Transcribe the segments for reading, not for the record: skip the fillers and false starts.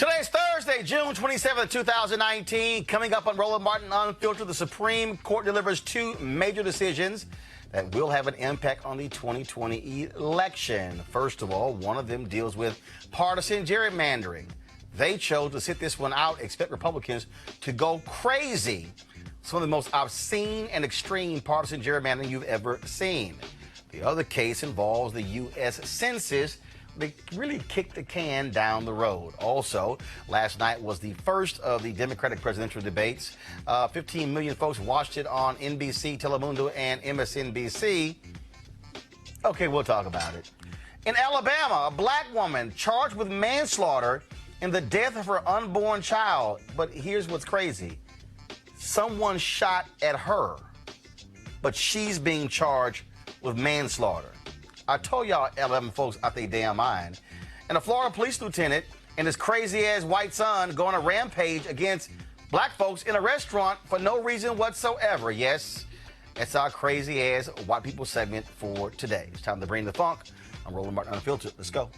Today's Thursday, June 27th, 2019. Coming up on Roland Martin Unfiltered, the Supreme Court delivers two major decisions that will have an impact on the 2020 election. First of all, one of them deals with partisan gerrymandering. They chose to sit this one out, expect Republicans to go crazy. Some of the most obscene and extreme partisan gerrymandering you've ever seen. The other case involves the U.S. Census. They really kicked the can down the road. Also, last night was the first of the Democratic presidential debates. 15 million folks watched it on NBC, Telemundo, and MSNBC. Okay, we'll talk about it. In Alabama, a black woman charged with manslaughter in the death of her unborn child. But here's what's crazy. Someone shot at her, but she's being charged with manslaughter. I told y'all Alabama folks out their damn mind. And a Florida police lieutenant and his crazy-ass white son go on a rampage against black folks in a restaurant for no reason whatsoever. Yes, that's our crazy-ass white people segment for today. It's time to bring the funk. I'm Roland Martin Unfiltered. Let's go.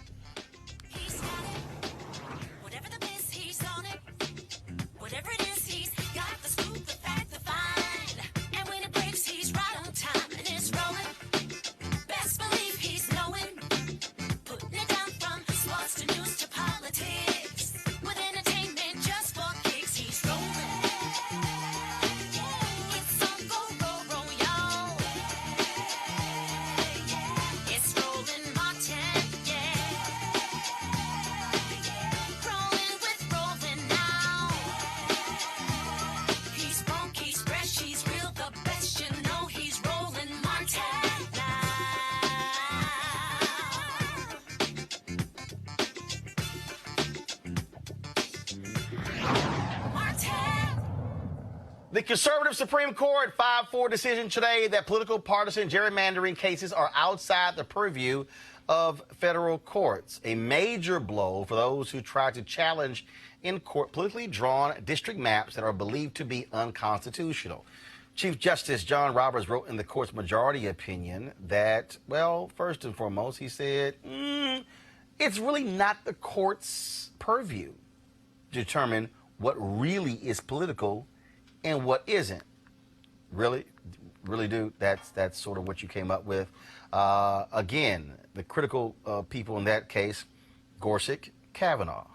The conservative Supreme Court 5-4 decision today that political partisan gerrymandering cases are outside the purview of federal courts. A major blow for those who try to challenge in court politically drawn district maps that are believed to be unconstitutional. Chief Justice John Roberts wrote in the court's majority opinion that, well, first and foremost, he said, it's really not the court's purview to determine what really is political and what isn't. Really, dude, that's sort of what you came up with. Again, the critical people in that case, Gorsuch, Kavanaugh,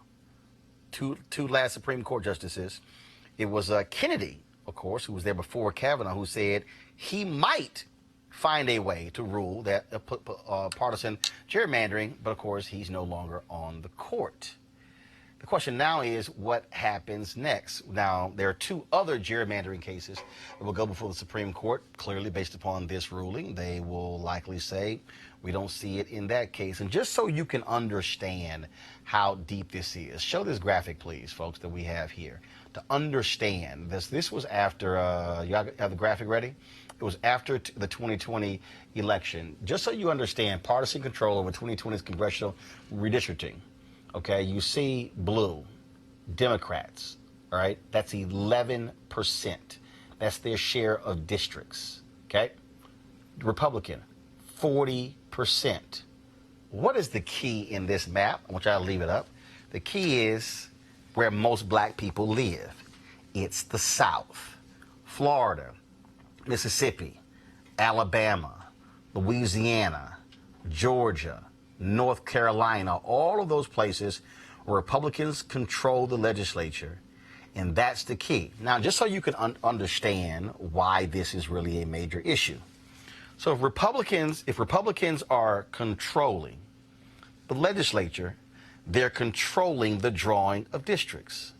two last Supreme Court justices. It was Kennedy, of course, who was there before Kavanaugh, who said he might find a way to rule that partisan gerrymandering, but of course, he's no longer on the court. The question now is what happens next? Now, there are two other gerrymandering cases that will go before the Supreme Court. Clearly, based upon this ruling, they will likely say we don't see it in that case. And just so you can understand how deep this is, show this graphic, please, folks, that we have here. To understand this was after, you have the graphic ready? It was after the 2020 election. Just so you understand, partisan control over 2020's congressional redistricting. Okay, you see blue, Democrats, all right? That's 11%. That's their share of districts, okay? Republican, 40%. What is the key in this map? I want y'all to leave it up. The key is where most black people live. It's the South, Florida, Mississippi, Alabama, Louisiana, Georgia, North Carolina, all of those places where Republicans control the legislature, and that's the key. Now, just so you can understand why this is really a major issue. So if Republicans are controlling the legislature, they're controlling the drawing of districts.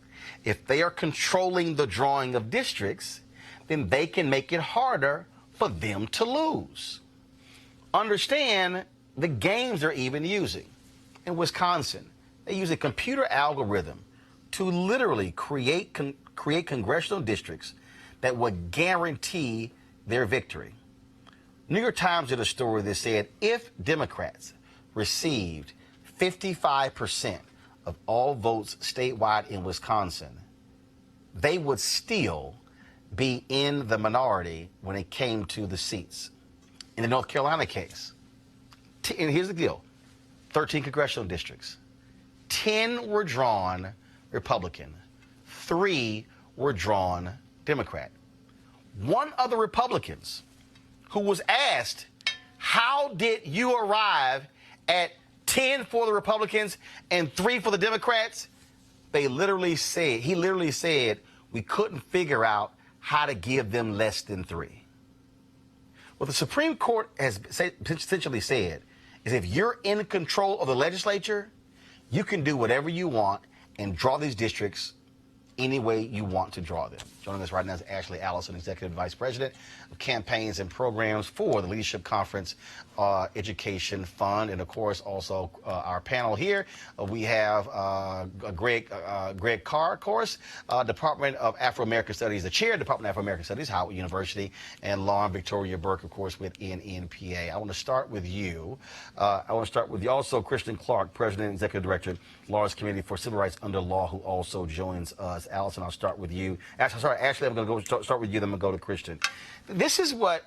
If they are controlling the drawing of districts, then they can make it harder for them to lose. Understand the games they're even using. In Wisconsin, they use a computer algorithm to literally create congressional districts that would guarantee their victory. New York Times did a story that said if Democrats received 55% of all votes statewide in Wisconsin, they would still be in the minority when it came to the seats. In the North Carolina case, and here's the deal, 13 congressional districts. 10 were drawn Republican. 3 were drawn Democrat. One of the Republicans who was asked, how did you arrive at 10 for the Republicans and 3 for the Democrats? He literally said, we couldn't figure out how to give them less than 3. What the Supreme Court has essentially said is if you're in control of the legislature, you can do whatever you want and draw these districts any way you want to draw them. Joining us right now is Ashley Allison, Executive Vice President of Campaigns and Programs for the Leadership Conference Education Fund. And of course, also our panel here, we have Greg Carr, of course, Department of Afro-American Studies, the Chair of Department of Afro-American Studies, Howard University, and Lauren Victoria Burke, of course, with NNPA. I want to start with you. Also Christian Clark, President and Executive Director, Lawrence Committee for Civil Rights Under Law, who also joins us. Allison, I'll start with you. Ashley, I'm going to start with you, then I'm going to go to Christian. This is what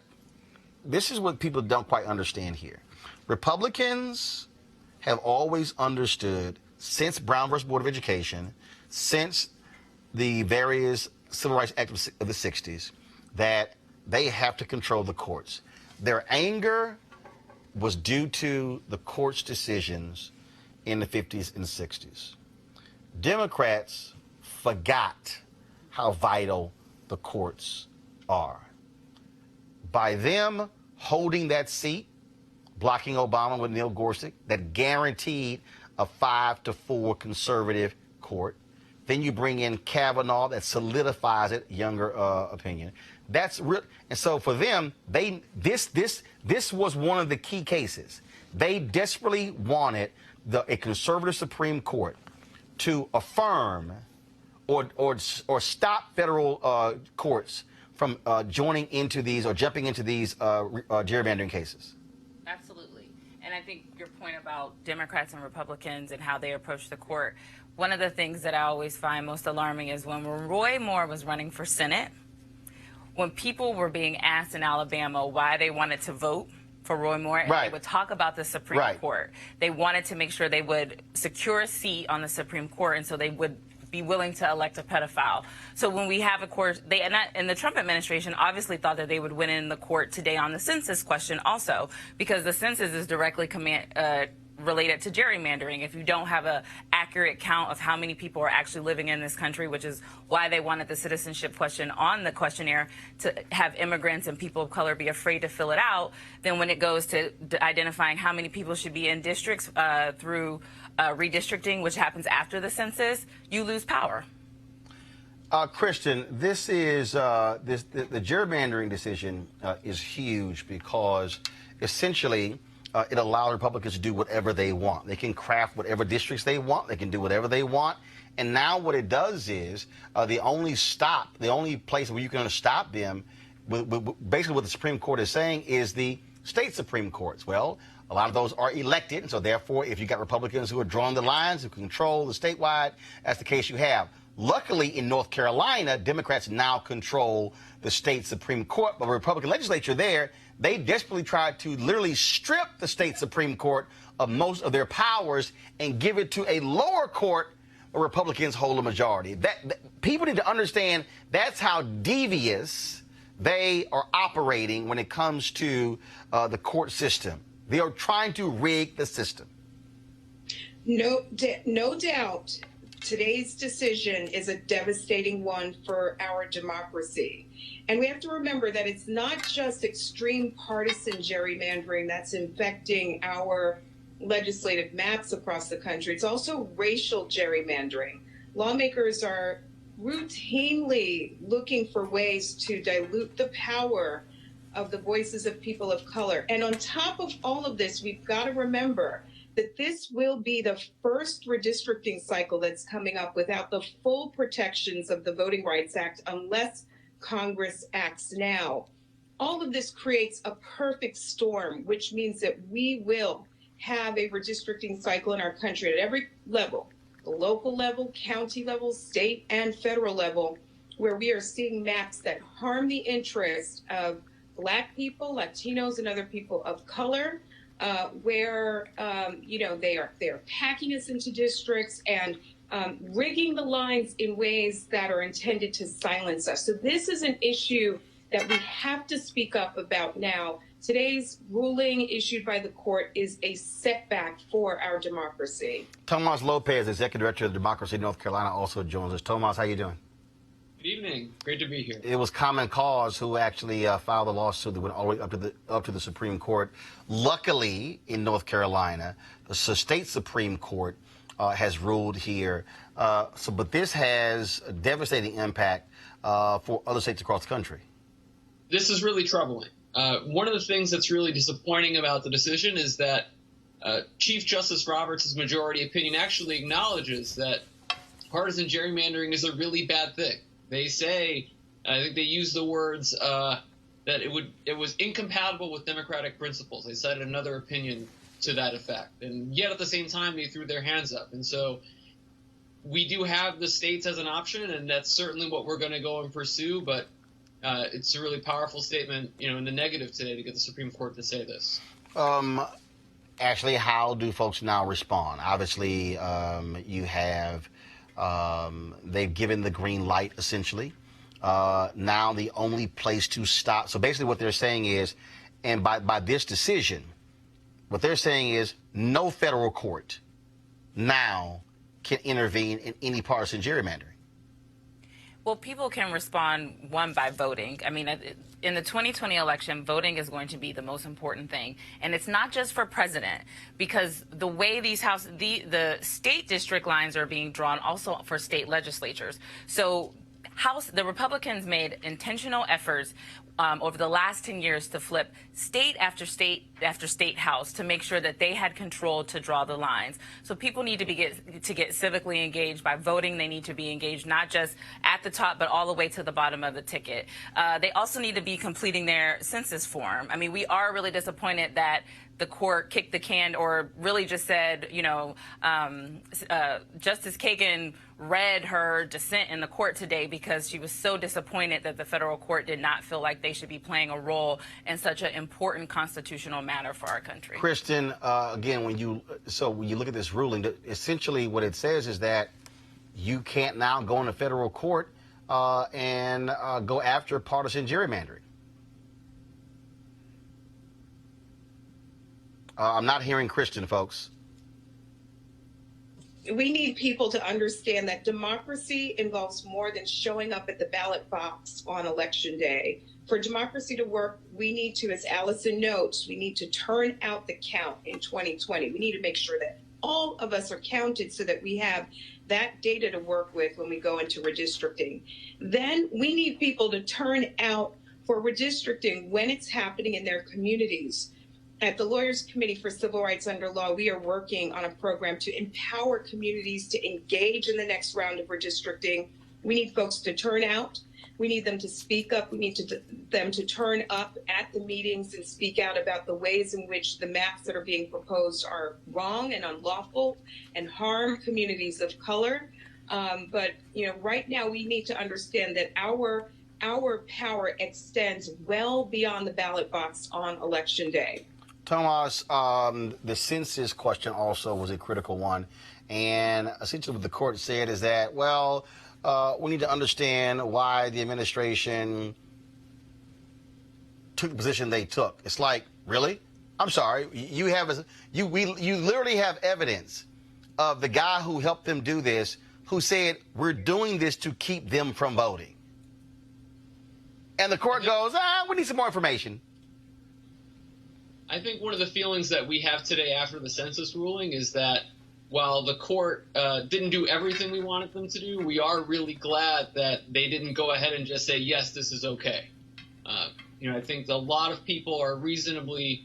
people don't quite understand here. Republicans have always understood, since Brown versus Board of Education, since the various Civil Rights Acts of the 60s, that they have to control the courts. Their anger was due to the court's decisions in the 50s and 60s. Democrats forgot how vital the courts are. By them holding that seat, blocking Obama with Neil Gorsuch, that guaranteed a 5-4 conservative court. Then you bring in Kavanaugh, that solidifies it, younger opinion. That's real. And so for them, this was one of the key cases. They desperately wanted a conservative Supreme Court to affirm or stop federal courts from joining into these or jumping into these gerrymandering cases. Absolutely. And I think your point about Democrats and Republicans and how they approach the court, one of the things that I always find most alarming is when Roy Moore was running for Senate, when people were being asked in Alabama why they wanted to vote for Roy Moore, and they would talk about the Supreme Court. They wanted to make sure they would secure a seat on the Supreme Court, and so they would be willing to elect a pedophile. So when we have a court, and the Trump administration obviously thought that they would win in the court today on the census question also, because the census is directly related to gerrymandering. If you don't have an accurate count of how many people are actually living in this country, which is why they wanted the citizenship question on the questionnaire, to have immigrants and people of color be afraid to fill it out, then when it goes to identifying how many people should be in districts through redistricting, which happens after the census, you lose power. Christian, this is the gerrymandering decision is huge because essentially it allows Republicans to do whatever they want. They can craft whatever districts they want. They can do whatever they want. And now what it does is the only place where you can stop them, basically what the Supreme Court is saying, is the state Supreme Courts. Well, a lot of those are elected, and so therefore, if you've got Republicans who are drawing the lines, who control the statewide, that's the case you have. Luckily, in North Carolina, Democrats now control the state Supreme Court, but the Republican legislature there, they desperately tried to literally strip the state Supreme Court of most of their powers and give it to a lower court where Republicans hold a majority. People need to understand that's how devious they are operating when it comes to the court system. They are trying to rig the system. No doubt. Today's decision is a devastating one for our democracy. And we have to remember that it's not just extreme partisan gerrymandering that's infecting our legislative maps across the country. It's also racial gerrymandering. Lawmakers are routinely looking for ways to dilute the power of the voices of people of color. And on top of all of this, we've got to remember that this will be the first redistricting cycle that's coming up without the full protections of the Voting Rights Act unless Congress acts now. All of this creates a perfect storm, which means that we will have a redistricting cycle in our country at every level, the local level, county level, state and federal level, where we are seeing maps that harm the interests of Black people, Latinos, and other people of color, where they are packing us into districts and rigging the lines in ways that are intended to silence us. So this is an issue that we have to speak up about now. Today's ruling issued by the court is a setback for our democracy. Tomas Lopez, Executive Director of Democracy North Carolina, also joins us. Tomas, how you doing? Good evening. Great to be here. It was Common Cause who actually filed a lawsuit that went all the way up to the Supreme Court. Luckily, in North Carolina, the state Supreme Court has ruled here. But this has a devastating impact for other states across the country. This is really troubling. One of the things that's really disappointing about the decision is that Chief Justice Roberts' majority opinion actually acknowledges that partisan gerrymandering is a really bad thing. They say, I think they use the words that it was incompatible with democratic principles. They cited another opinion to that effect. And yet at the same time, they threw their hands up. And so we do have the states as an option, and that's certainly what we're going to go and pursue. But it's a really powerful statement, in the negative today to get the Supreme Court to say this. Ashley, how do folks now respond? Obviously, you have they've given the green light, essentially. Now the only place to stop. So basically what they're saying is, and by this decision, what they're saying is no federal court now can intervene in any partisan gerrymandering. Well, people can respond, one, by voting. I mean, in the 2020 election, voting is going to be the most important thing. And it's not just for president, because the way these the state district lines are being drawn also for state legislatures. So the Republicans made intentional efforts over the last 10 years to flip state after state after state house to make sure that they had control to draw the lines. So people need to get civically engaged by voting. They need to be engaged not just at the top, but all the way to the bottom of the ticket. They also need to be completing their census form. I mean, we are really disappointed that the court kicked the can, or really just said, Justice Kagan read her dissent in the court today because she was so disappointed that the federal court did not feel like they should be playing a role in such an important constitutional matter for our country. Kristen, again, when you look at this ruling, essentially what it says is that you can't now go into federal court and go after partisan gerrymandering. I'm not hearing Kristen, folks. We need people to understand that democracy involves more than showing up at the ballot box on election day. For democracy to work, we need to, as Allison notes, we need to turn out the count in 2020. We need to make sure that all of us are counted so that we have that data to work with when we go into redistricting. Then we need people to turn out for redistricting when it's happening in their communities. At the Lawyers Committee for Civil Rights Under Law, we are working on a program to empower communities to engage in the next round of redistricting. We need folks to turn out. We need them to speak up. We need them to turn up at the meetings and speak out about the ways in which the maps that are being proposed are wrong and unlawful and harm communities of color. But right now we need to understand that our power extends well beyond the ballot box on Election Day. Tomas, the census question also was a critical one. And essentially what the court said is that, we need to understand why the administration took the position they took. It's like, really? I'm sorry. You literally have evidence of the guy who helped them do this, who said, we're doing this to keep them from voting. And the court goes, we need some more information. I think one of the feelings that we have today after the census ruling is that while the court didn't do everything we wanted them to do, we are really glad that they didn't go ahead and just say, yes, this is okay. I think a lot of people are reasonably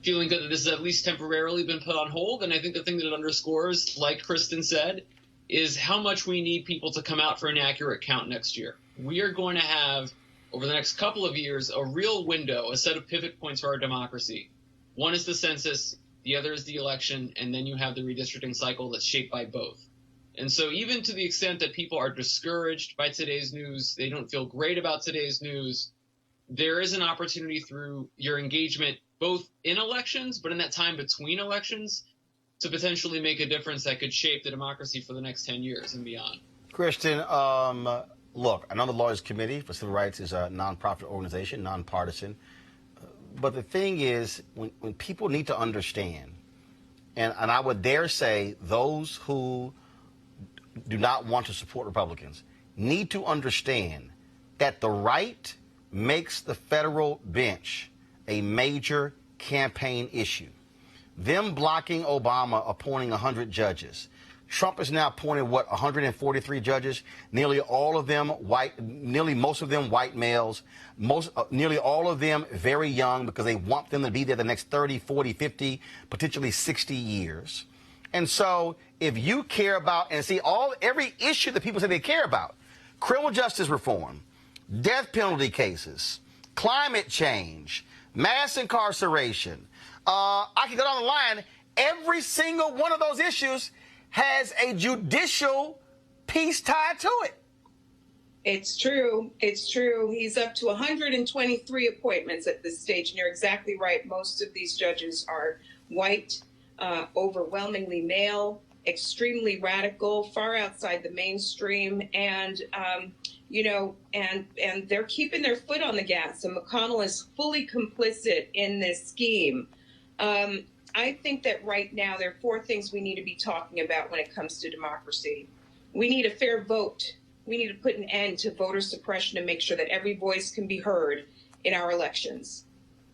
feeling good that this has at least temporarily been put on hold. And I think the thing that it underscores, like Kristen said, is how much we need people to come out for an accurate count next year. We are going to have, over the next couple of years, a real window, a set of pivot points for our democracy. One is the census, the other is the election, and then you have the redistricting cycle that's shaped by both. And so even to the extent that people are discouraged by today's news, they don't feel great about today's news, there is an opportunity through your engagement both in elections, but in that time between elections, to potentially make a difference that could shape the democracy for the next 10 years and beyond. Christian, look, I know the Lawyers Committee for Civil Rights is a nonprofit organization, nonpartisan. But the thing is, when people need to understand, and I would dare say those who do not want to support Republicans need to understand that the right makes the federal bench a major campaign issue. Them blocking Obama appointing 100 judges. Trump is now appointing, 143 judges, nearly all of them white, nearly most of them white males, nearly all of them very young because they want them to be there the next 30, 40, 50, potentially 60 years. And so if you care about and see every issue that people say they care about, criminal justice reform, death penalty cases, climate change, mass incarceration, I can go down the line, every single one of those issues has a judicial piece tied to it. It's true. It's true. He's up to 123 appointments at this stage. And you're exactly right. Most of these judges are white, overwhelmingly male, extremely radical, far outside the mainstream. And, and they're keeping their foot on the gas. And McConnell is fully complicit in this scheme. I think that right now there are four things we need to be talking about when it comes to democracy. We need a fair vote. We need to put an end to voter suppression and make sure that every voice can be heard in our elections.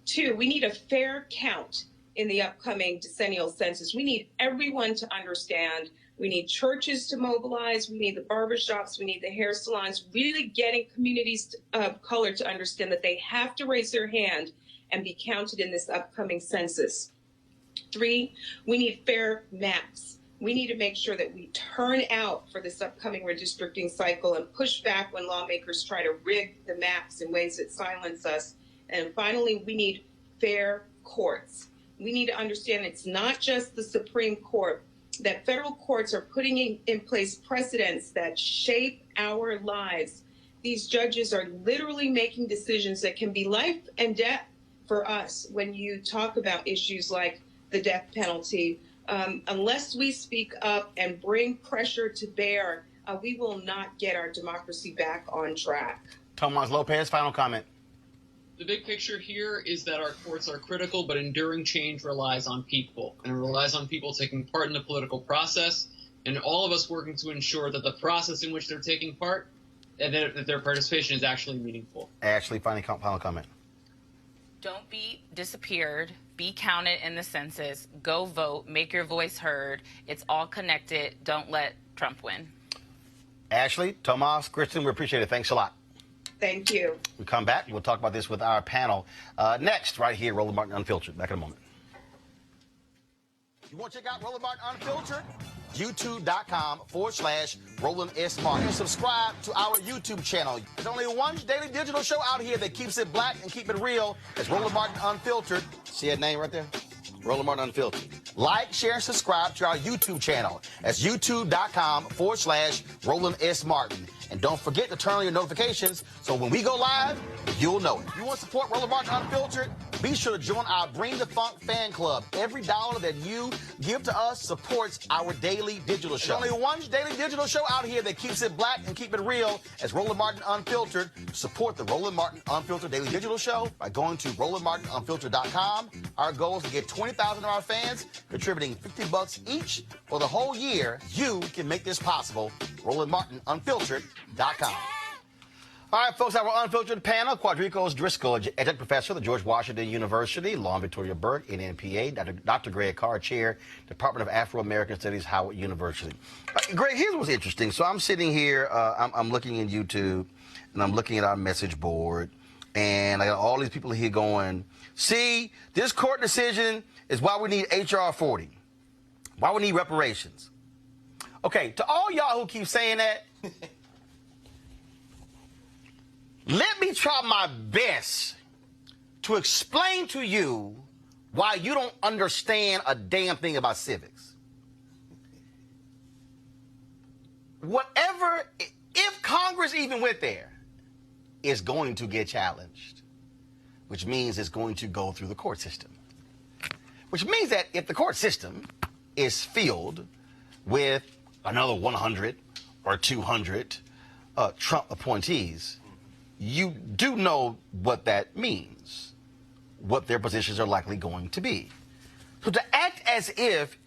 2, we need a fair count in the upcoming decennial census. We need everyone to understand. We need churches to mobilize. We need the barbershops. We need the hair salons, really getting communities of color to understand that they have to raise their hand and be counted in this upcoming census. 3, we need fair maps. We need to make sure that we turn out for this upcoming redistricting cycle and push back when lawmakers try to rig the maps in ways that silence us. And finally, we need fair courts. We need to understand it's not just the Supreme Court, that federal courts are putting in place precedents that shape our lives. These judges are literally making decisions that can be life and death for us when you talk about issues like the death penalty. Unless we speak up and bring pressure to bear, we will not get our democracy back on track. Tomas Lopez, final comment. The big picture here is that our courts are critical, but enduring change relies on people, and it relies on people taking part in the political process, and all of us working to ensure that the process in which they're taking part and that their participation is actually meaningful. Ashley, final comment. Don't be disappeared. Be counted in the census. Go vote. Make your voice heard. It's all connected. Don't let Trump win. Ashley, Tomas, Kristen, we appreciate it. Thanks a lot. Thank you. We come back. We'll talk about this with our panel next, right here, Roland Martin Unfiltered. Back in a moment. You want to check out Roland Martin Unfiltered? YouTube.com/Roland S. Martin. And subscribe to our YouTube channel. There's only one daily digital show out here that keeps it black and keep it real. It's Roland Martin Unfiltered. See that name right there? Roland Martin Unfiltered. Like, share, and subscribe to our YouTube channel. That's YouTube.com/Roland S. Martin. And don't forget to turn on your notifications so when we go live, you'll know it. If you want to support Roland Martin Unfiltered, be sure to join our Bring the Funk fan club. Every dollar that you give to us supports our daily digital show. There's only one daily digital show out here that keeps it black and keep it real. It's Roland Martin Unfiltered. Support the Roland Martin Unfiltered daily digital show by going to RolandMartinUnfiltered.com. Our goal is to get 20,000 of our fans contributing $50 each for the whole year. You can make this possible. RolandMartinUnfiltered.com. All right, folks, our unfiltered panel, Quadricos Driscoll, adjunct professor at the George Washington University, Lauren Victoria Burke, NNPA, Dr. Greg Carr, chair, Department of Afro-American Studies, Howard University. Greg, here's what's interesting. So I'm sitting here, I'm looking in YouTube, and I'm looking at our message board, and I got all these people here going, see, this court decision is why we need H.R. 40, why we need reparations. Okay, to all y'all who keep saying that, let me try my best to explain to you why you don't understand a damn thing about civics. Whatever, if Congress even went there, is going to get challenged, which means it's going to go through the court system. Which means that if the court system is filled with another 100 or 200 Trump appointees, you do know what that means, what their positions are likely going to be. So to act as if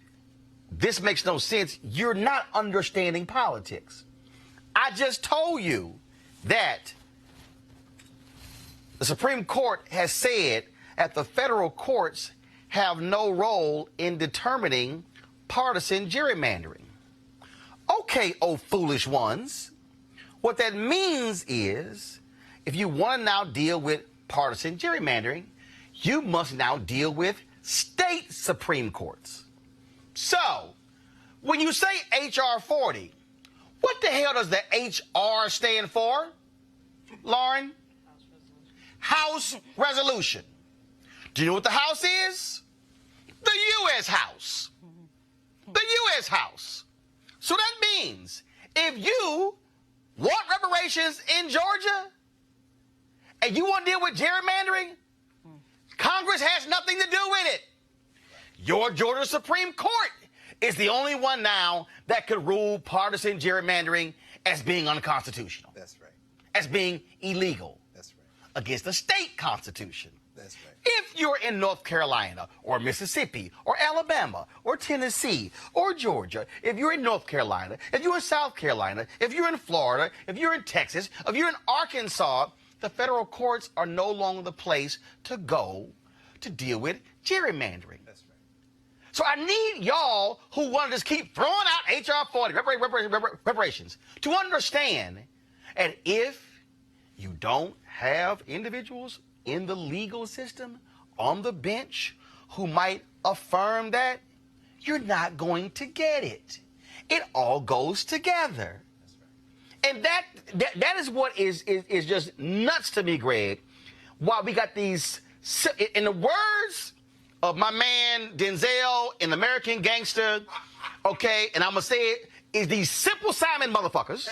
this makes no sense, you're not understanding politics. I just told you that the Supreme Court has said that the federal courts have no role in determining partisan gerrymandering. Okay, oh foolish ones. What that means is, if you want to now deal with partisan gerrymandering, you must now deal with state Supreme Courts. So, when you say H.R. 40, what the hell does the H.R. stand for, Lauren? House Resolution. Do you know what the House is? The U.S. House. The U.S. House. So that means if you want reparations in Georgia and you want to deal with gerrymandering, Congress has nothing to do with it. Your Georgia Supreme Court is the only one now that could rule partisan gerrymandering as being unconstitutional. That's right. As being illegal. That's right. Against the state constitution. That's right. If you're in North Carolina or Mississippi or Alabama or Tennessee or Georgia, if you're in North Carolina, if you're in South Carolina, if you're in Florida, if you're in Texas, if you're in Arkansas, the federal courts are no longer the place to go to deal with gerrymandering. That's right. So I need y'all who want to just keep throwing out H.R. 40, reparations, to understand that if you don't have individuals in the legal system, on the bench, who might affirm that, you're not going to get it. It all goes together. And that is what is just nuts to me, Greg. While we got these, in the words of my man Denzel in American Gangster, okay, and I'm going to say it, is these Simple Simon motherfuckers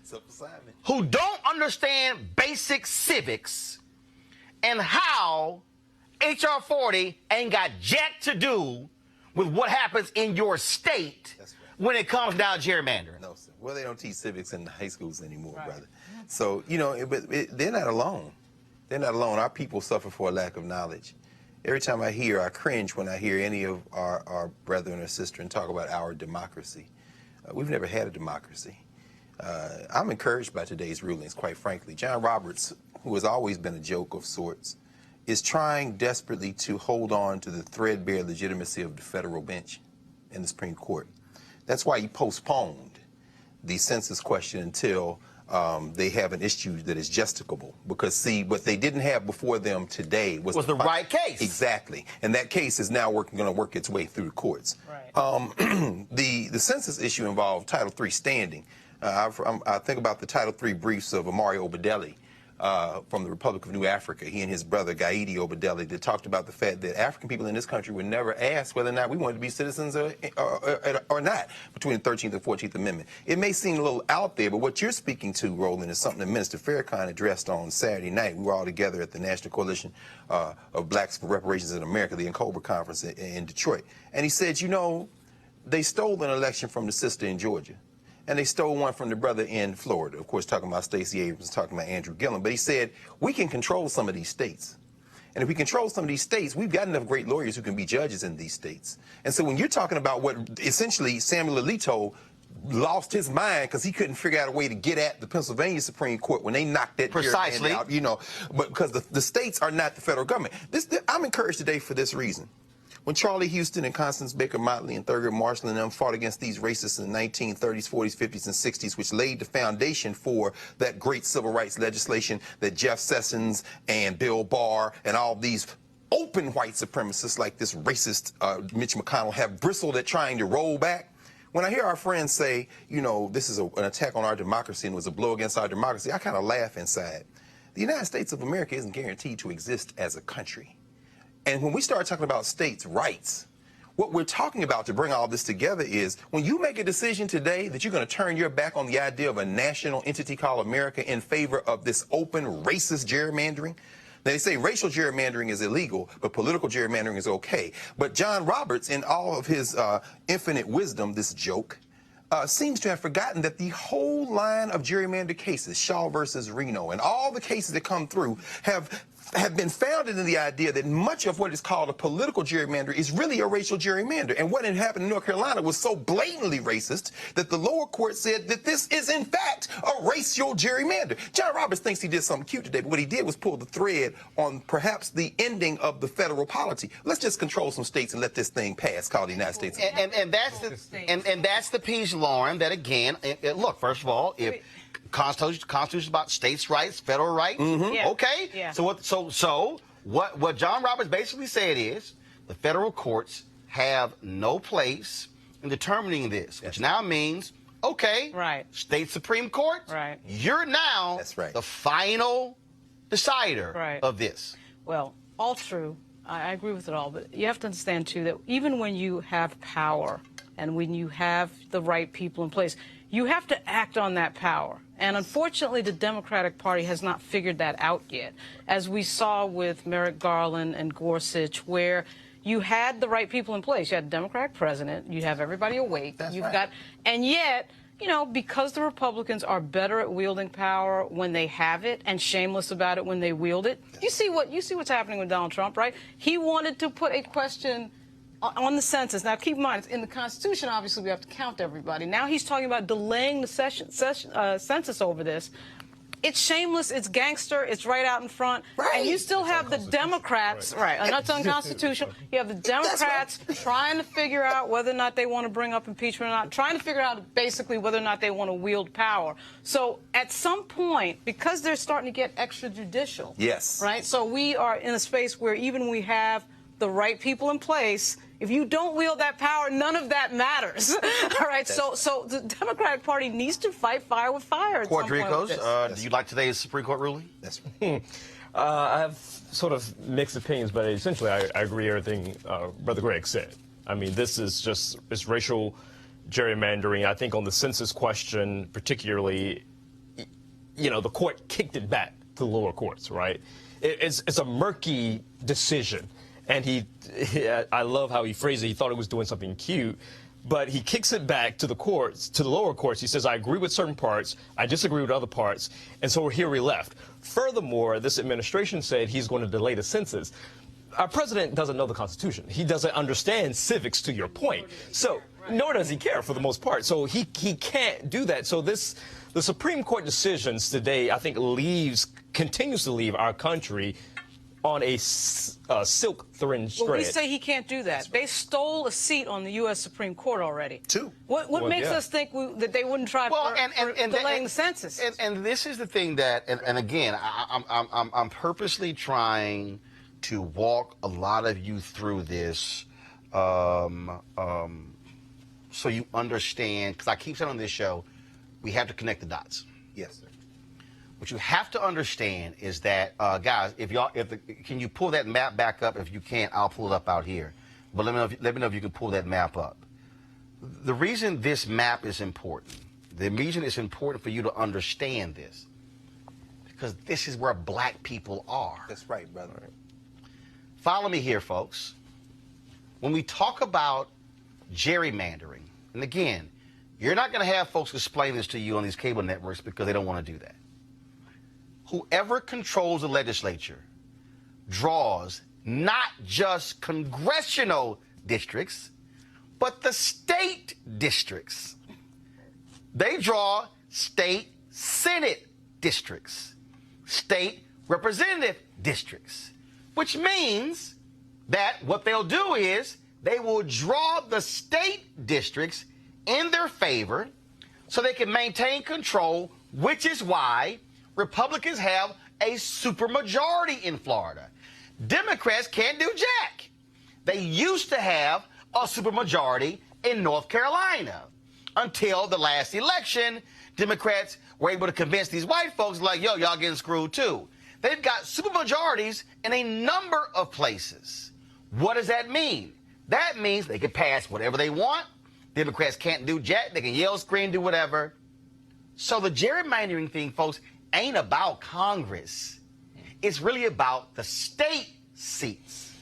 Simple Simon. who don't understand basic civics and how H.R. 40 ain't got jack to do with what happens in your state. That's right. When it comes down to gerrymandering. No, sir. Well, they don't teach civics in high schools anymore, brother. So, you know, but they're not alone. They're not alone. Our people suffer for a lack of knowledge. Every time I cringe when I hear any of our brethren or sister talk about our democracy. We've never had a democracy. I'm encouraged by today's rulings, quite frankly. John Roberts, who has always been a joke of sorts, is trying desperately to hold on to the threadbare legitimacy of the federal bench in the Supreme Court. That's why he postponed the census question until they have an issue that is justicable. Because, see, what they didn't have before them today was the right case. Exactly. And that case is now going to work its way through the courts. Right. The census issue involved Title III standing. I think about the Title III briefs of Amari Obadelli from the Republic of New Africa, he and his brother Gaidi Obadelli, that talked about the fact that African people in this country were never asked whether or not we wanted to be citizens or not between the 13th and 14th Amendment. It may seem a little out there, but what you're speaking to, Roland, is something that Minister Farrakhan addressed on Saturday night. We were all together at the National Coalition of Blacks for Reparations in America, the Cobra Conference in Detroit. And he said, you know, they stole an election from the sister in Georgia. And they stole one from the brother in Florida, of course, talking about Stacey Abrams, talking about Andrew Gillum. But he said, we can control some of these states. And if we control some of these states, we've got enough great lawyers who can be judges in these states. And so when you're talking about what essentially Samuel Alito lost his mind because he couldn't figure out a way to get at the Pennsylvania Supreme Court when they knocked that Precisely out, you know, but because the states are not the federal government. I'm encouraged today for this reason. When Charlie Houston and Constance Baker Motley and Thurgood Marshall and them fought against these racists in the 1930s, 40s, 50s, and 60s, which laid the foundation for that great civil rights legislation that Jeff Sessions and Bill Barr and all these open white supremacists like this racist Mitch McConnell have bristled at trying to roll back. When I hear our friends say, you know, this is an attack on our democracy and was a blow against our democracy, I kind of laugh inside. The United States of America isn't guaranteed to exist as a country. And when we start talking about states' rights, what we're talking about to bring all this together is when you make a decision today that you're going to turn your back on the idea of a national entity called America in favor of this open racist gerrymandering, They say racial gerrymandering is illegal, but political gerrymandering is okay. But John Roberts, in all of his infinite wisdom, this joke, seems to have forgotten that the whole line of gerrymander cases, Shaw versus Reno, and all the cases that come through have been founded in the idea that much of what is called a political gerrymander is really a racial gerrymander. And what had happened in North Carolina was so blatantly racist that the lower court said that this is, in fact, a racial gerrymander. John Roberts thinks he did something cute today, but what he did was pull the thread on perhaps the ending of the federal polity. Let's just control some states and let this thing pass called the United States. And that's the piece, Lauren, that again, look, first of all, if Constitution is about states' rights, federal rights. Yeah. Okay. Yeah. So what John Roberts basically said is the federal courts have no place in determining this, which now means state Supreme Court. Right. You're now the final decider of this. Well, all true. I agree with it all, but you have to understand too that even when you have power and when you have the right people in place, you have to act on that power. And unfortunately, the Democratic Party has not figured that out yet, as we saw with Merrick Garland and Gorsuch, where you had the right people in place. You had a Democratic president. You have everybody awake. And yet, you know, because the Republicans are better at wielding power when they have it and shameless about it when they wield it. You see what's happening with Donald Trump, right? He wanted to put a question on the census. Now, keep in mind, in the Constitution, obviously, we have to count everybody. Now he's talking about delaying the census over this. It's shameless, it's gangster, it's right out in front. And you still have the Democrats, and that's unconstitutional. You have the Democrats trying to figure out whether or not they want to bring up impeachment or not, trying to figure out basically whether or not they want to wield power. So at some point, because they're starting to get extrajudicial, right? So we are in a space where even when we have the right people in place, if you don't wield that power, none of that matters. All right, so the Democratic Party needs to fight fire with fire. Quadricos, do you like today's Supreme Court ruling? I have sort of mixed opinions, but essentially I agree with everything Brother Greg said. I mean, this is just it's racial gerrymandering. I think on the census question, particularly, you know, the court kicked it back to the lower courts, right? It's a murky decision. And I love how he phrased it. He thought it was doing something cute, but he kicks it back to the courts, to the lower courts. He says, I agree with certain parts, I disagree with other parts, and so here we left. Furthermore, this administration said he's going to delay the census. Our president doesn't know the Constitution. He doesn't understand civics, to your point. So, nor does he care for the most part. So he can't do that. So the Supreme Court decisions today, I think, continues to leave our country on a silk thread. Well, we say he can't do that. They stole a seat on the U.S. Supreme Court already. What makes us think that they wouldn't try delaying the census? And this is the thing that, and again, I'm purposely trying to walk a lot of you through this so you understand, because I keep saying on this show, we have to connect the dots. Yes, sir. What you have to understand is that, guys, can you pull that map back up? If you can't, I'll pull it up out here. But let me know if you can pull that map up. The reason this map is important, the reason it's important for you to understand this, because this is where black people are. That's right, brother. Follow me here, folks. When we talk about gerrymandering, and again, you're not going to have folks explain this to you on these cable networks because they don't want to do that. Whoever controls the legislature draws not just congressional districts, but the state districts. They draw state Senate districts, state representative districts, which means that what they'll do is they will draw the state districts in their favor so they can maintain control, which is why Republicans have a supermajority in Florida. Democrats can't do jack. They used to have a supermajority in North Carolina. Until the last election, Democrats were able to convince these white folks like, yo, y'all getting screwed too. They've got supermajorities in a number of places. What does that mean? That means they can pass whatever they want. Democrats can't do jack. They can yell, scream, do whatever. So the gerrymandering thing, folks, ain't about Congress. It's really about the state seats.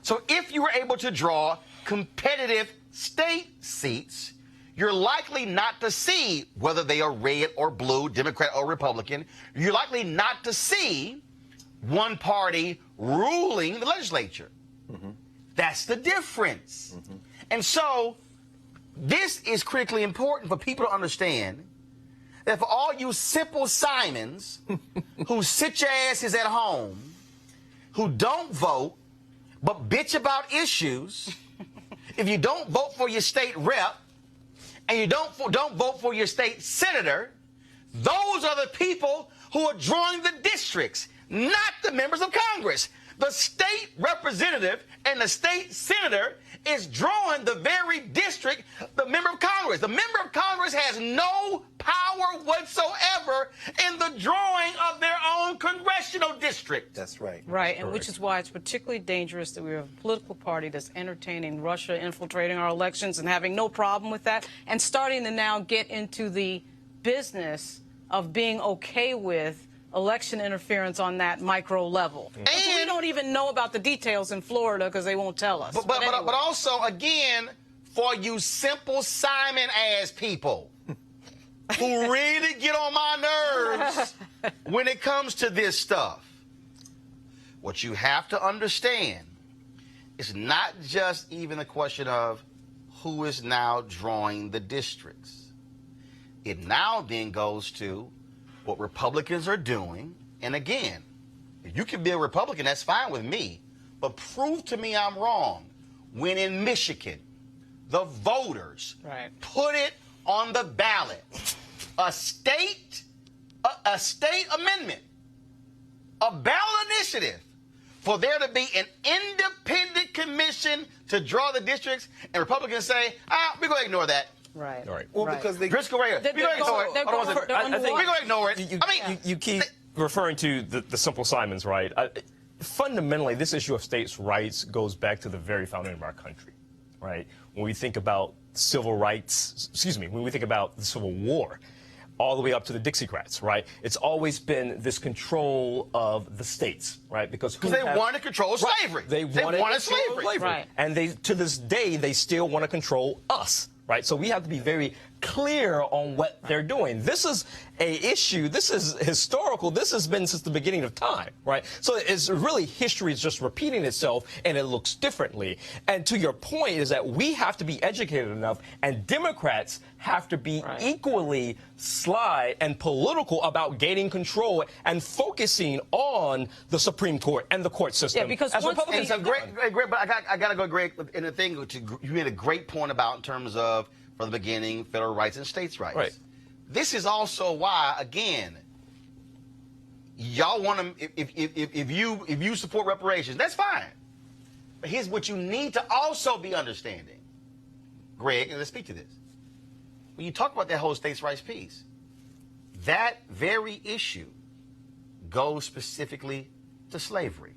So if you were able to draw competitive state seats, you're likely not to see whether they are red or blue, Democrat or Republican. You're likely not to see one party ruling the legislature. That's the difference. And so this is critically important for people to understand that for all you simple Simons who sit your asses at home, who don't vote, but bitch about issues, if you don't vote for your state rep and you don't vote for your state senator, those are the people who are drawing the districts, not the members of Congress. The state representative and the state senator is drawing the very district, the member of Congress. The member of Congress has no power whatsoever in the drawing of their own congressional district. That's right. Right, and which is why it's particularly dangerous that we have a political party that's entertaining Russia infiltrating our elections and having no problem with that, and starting to now get into the business of being okay with election interference on that micro level. And we don't even know about the details in Florida because they won't tell us. But anyway. also, again, for you simple Simon-ass people who really get on my nerves when it comes to this stuff, what you have to understand is not just even a question of who is now drawing the districts. It now then goes to what Republicans are doing. And again, if you can be a Republican, that's fine with me. But prove to me I'm wrong when in Michigan, the voters put it on the ballot. A state amendment, a ballot initiative for there to be an independent commission to draw the districts, and Republicans say, we're going to ignore that. Right. Right. Well, because they Driscoll right here. We're going to ignore it. I think We're going to ignore it. You keep referring to the simple Simons, right? Fundamentally, this issue of states' rights goes back to the very founding of our country, right? When we think about civil rights, when we think about the Civil War, all the way up to the Dixiecrats, right? It's always been this control of the states, right? Because they wanted to control slavery. They wanted slavery. Right. And to this day, they still want to control us. Right, so we have to be very clear on what they're doing. This is a issue. This is historical. This has been since the beginning of time, right? So it's really history is just repeating itself, and it looks differently. And to your point is that we have to be educated enough, and Democrats have to be equally sly and political about gaining control and focusing on the Supreme Court and the court system. Yeah, because as once Republicans It's a great, but I got to go, Greg, in the thing you made a great point about in terms of, from the beginning, federal rights and states' rights. Right. This is also why, again, y'all want to, if you support reparations, that's fine. But here's what you need to also be understanding, Greg, and let's speak to this. When you talk about that whole states' rights piece, that very issue goes specifically to slavery.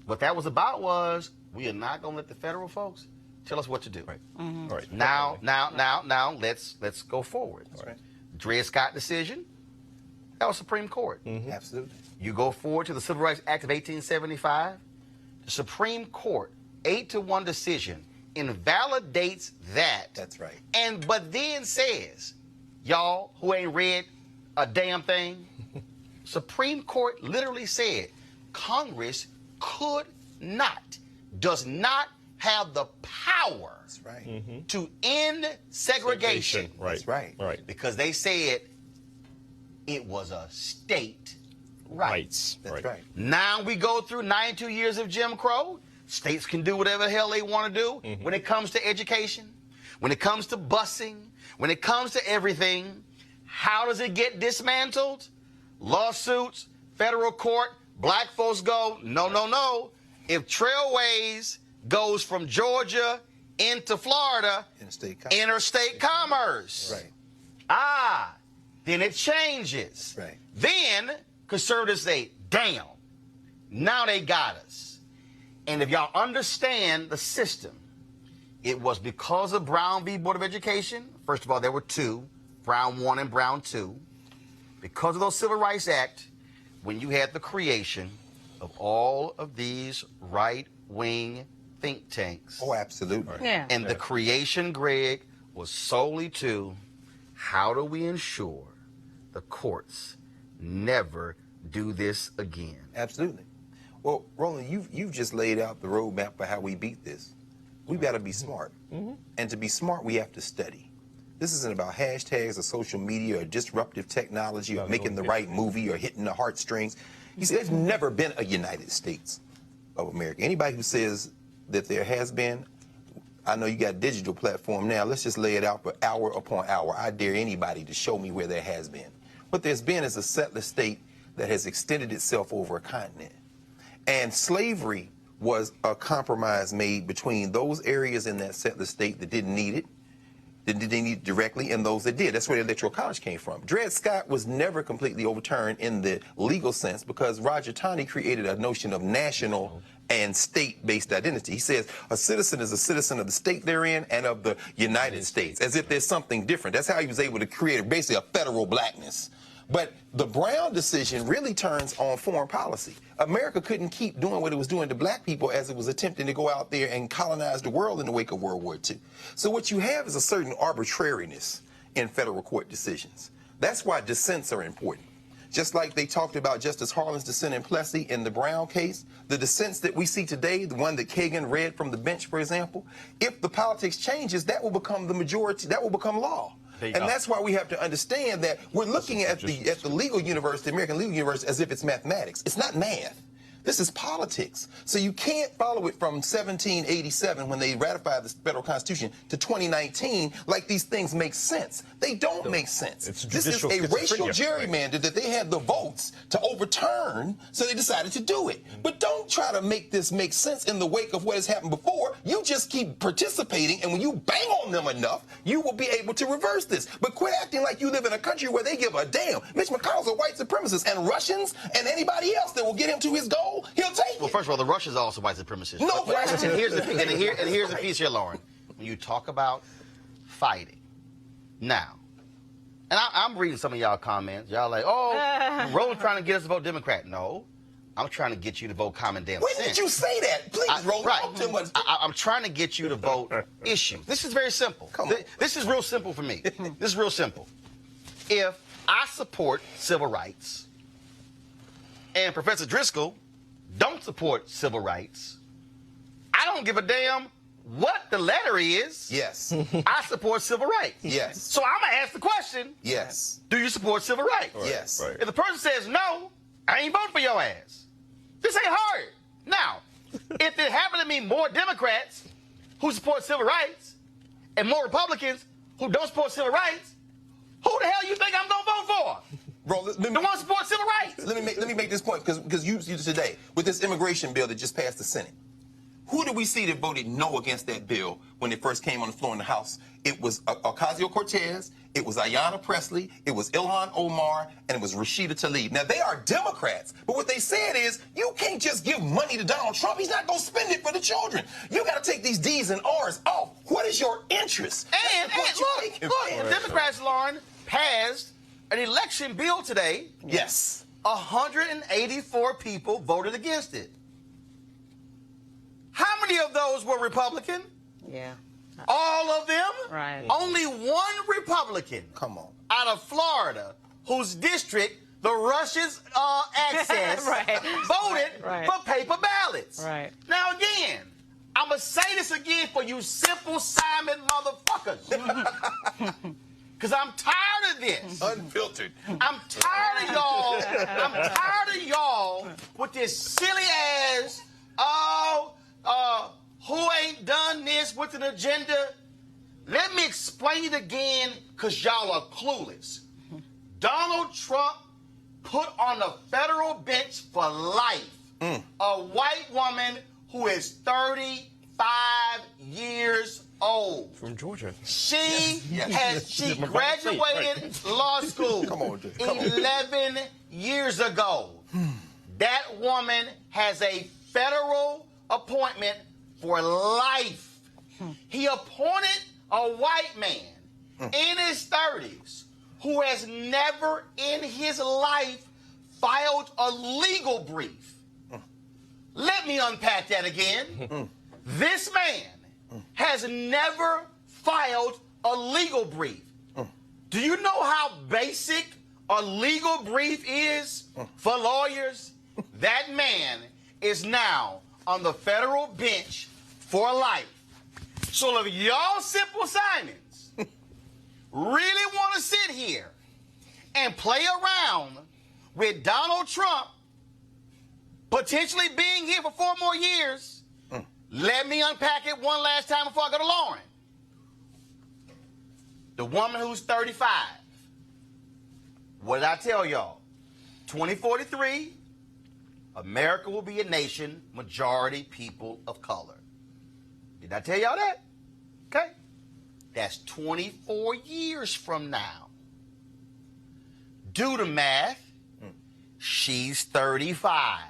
What that was about was, we are not going to let the federal folks tell us what to do. Right. Right. Now, let's go forward. All right. Dred Scott decision, that was Supreme Court. Absolutely. You go forward to the Civil Rights Act of 1875, the Supreme Court, 8-1 decision, invalidates that. That's right. But then says, y'all who ain't read a damn thing, Supreme Court literally said, Congress does not have the power That's right. to end segregation. Right. That's right. Right. Because they said it was a state right. Rights. That's right. Now we go through 92 years of Jim Crow. States can do whatever the hell they want to do when it comes to education, when it comes to busing, when it comes to everything. How does it get dismantled? Lawsuits, federal court, black folks go, no. If Trailways goes from Georgia into Florida, interstate commerce. Right. Then it changes. Right. Then conservatives say, damn, now they got us. And if y'all understand the system, it was because of Brown v. Board of Education. First of all, there were two, Brown 1 and Brown 2. Because of those Civil Rights Act, when you had the creation of all of these right-wing think tanks. Oh, absolutely. Yeah. And the creation, Greg, was solely to how do we ensure the courts never do this again? Absolutely. Well, Roland, you've just laid out the roadmap for how we beat this. We've got to be smart. And to be smart, we have to study. This isn't about hashtags or social media or disruptive technology or making the right movie or hitting the heartstrings. You see, there's never been a United States of America. Anybody who says that there has been, I know you got a digital platform now. Let's just lay it out for hour upon hour. I dare anybody to show me where there has been. What there's been is a settler state that has extended itself over a continent. And slavery was a compromise made between those areas in that settler state that didn't need it, directly, and those that did. That's where the Electoral College came from. Dred Scott was never completely overturned in the legal sense because Roger Taney created a notion of national and state-based identity. He says a citizen is a citizen of the state they're in and of the United States, as if there's something different. That's how he was able to create basically a federal blackness. But the Brown decision really turns on foreign policy. America couldn't keep doing what it was doing to black people as it was attempting to go out there and colonize the world in the wake of World War II. So what you have is a certain arbitrariness in federal court decisions. That's why dissents are important. Just like they talked about Justice Harlan's dissent in Plessy in the Brown case, the dissents that we see today, the one that Kagan read from the bench, for example, if the politics changes, that will become the majority, that will become law. And that's why we have to understand that we're looking at the legal universe, the American legal universe, as if it's mathematics. It's not math. This is politics. So you can't follow it from 1787 when they ratified the federal constitution to 2019 like these things make sense. They don't make sense. This is a racial gerrymander that they had the votes to overturn, so they decided to do it. But don't try to make this make sense in the wake of what has happened before. You just keep participating, and when you bang on them enough, you will be able to reverse this. But quit acting like you live in a country where they give a damn. Mitch McConnell's a white supremacist, and Russians and anybody else that will get him to his goal, he'll take it. Well, first of all, the Russians are also white supremacists. No question. And here's the piece here, Lauren. When you talk about fighting, now, and I'm reading some of y'all comments. Y'all like, oh, Roland's trying to get us to vote Democrat. No, I'm trying to get you to vote common damn sense. When did you say that? Please, Roland. Right. I'm trying to get you to vote issues. This is very simple. This is real simple for me. This is real simple. If I support civil rights and Professor Driscoll don't support civil rights, I don't give a damn what the letter is. Yes. I support civil rights. Yes. So I'm going to ask the question. Yes. Do you support civil rights? Yes. If the person says no, I ain't voting for your ass. This ain't hard. Now, if there happen to be more Democrats who support civil rights and more Republicans who don't support civil rights, who the hell you think I'm going to vote for? Bro, the one support civil rights. Let me make this point because you today with this immigration bill that just passed the Senate. Who did we see that voted no against that bill when it first came on the floor in the House? It was Ocasio-Cortez, it was Ayanna Pressley, it was Ilhan Omar, and it was Rashida Tlaib. Now, they are Democrats, but what they said is you can't just give money to Donald Trump. He's not going to spend it for the children. You got to take these D's and R's off. What is your interest? And look, the Democrats, Lauren, passed an election bill today. Yes. 184 people voted against it. How many of those were Republican? Yeah. All of them? Right. Only one Republican. Come on. Out of Florida, whose district the Russians access voted for paper ballots. Right. Now again, I'm going to say this again for you simple Simon motherfuckers. Because I'm tired of this. Unfiltered. I'm tired of y'all. I'm tired of y'all with this silly ass, who ain't done this with an agenda. Let me explain it again because y'all are clueless. Donald Trump put on the federal bench for life a white woman who is 35 years old. From Georgia. She graduated law school 11 years ago. That woman has a federal appointment for life. He appointed a white man in his 30s who has never in his life filed a legal brief. Let me unpack that again. This man has never filed a legal brief. Do you know how basic a legal brief is for lawyers? That man is now on the federal bench for life. So if y'all simple Simons really want to sit here and play around with Donald Trump potentially being here for 4 more years, let me unpack it one last time before I go to Lauren. The woman who's 35. What did I tell y'all? 2043, America will be a nation, majority people of color. Did I tell y'all that? Okay. That's 24 years from now. Do the math. She's 35.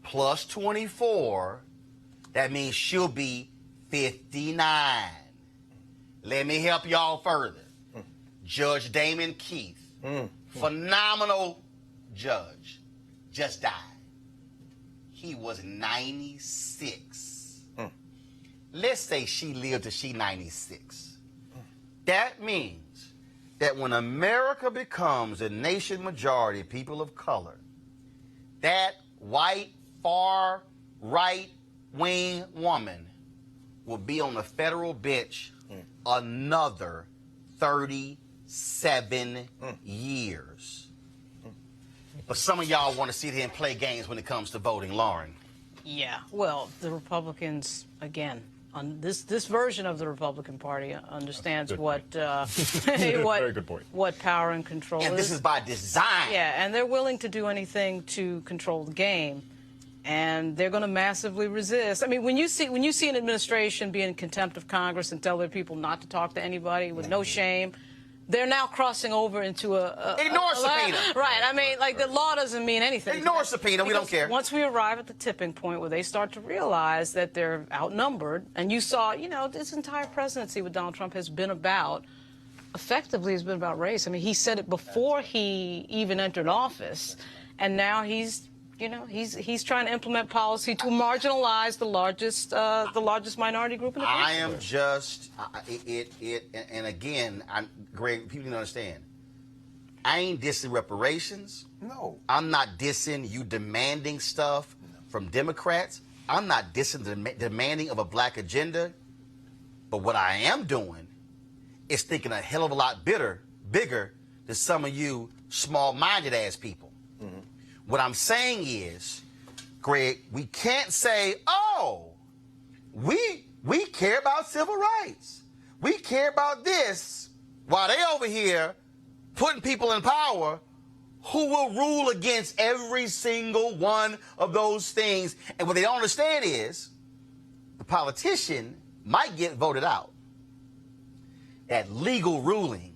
Plus 24, that means she'll be 59. Let me help y'all further. Judge Damon Keith, phenomenal judge, just died. He was 96. Let's say she lived till she's 96. That means that when America becomes a nation majority, people of color, that white, far right wing woman will be on the federal bench another 37 years. But some of y'all want to sit here and play games when it comes to voting, Lauren. Yeah, well, the Republicans, again, on this version of the Republican Party understands what Very good point. what power and control And this is by design. Yeah, and they're willing to do anything to control the game, and they're going to massively resist. I mean, when you see an administration be in contempt of Congress and tell their people not to talk to anybody with no shame, they're now crossing over into Ignore subpoena. Right. I mean, like, the law doesn't mean anything. Ignore subpoena. We don't care. Once we arrive at the tipping point where they start to realize that they're outnumbered, and you saw, this entire presidency with Donald Trump has been about, effectively, has been about race. I mean, he said it before he even entered office, and now he's trying to implement policy to marginalize the largest minority group in the country. I am just and again, Greg, people need to understand. I ain't dissing reparations. No. I'm not dissing you demanding stuff from Democrats. I'm not dissing the demanding of a black agenda. But what I am doing is thinking a hell of a lot bigger than some of you small-minded ass people. What I'm saying is, Greg, we can't say, oh, we care about civil rights. We care about this, while they over here putting people in power who will rule against every single one of those things. And what they don't understand is the politician might get voted out. That legal ruling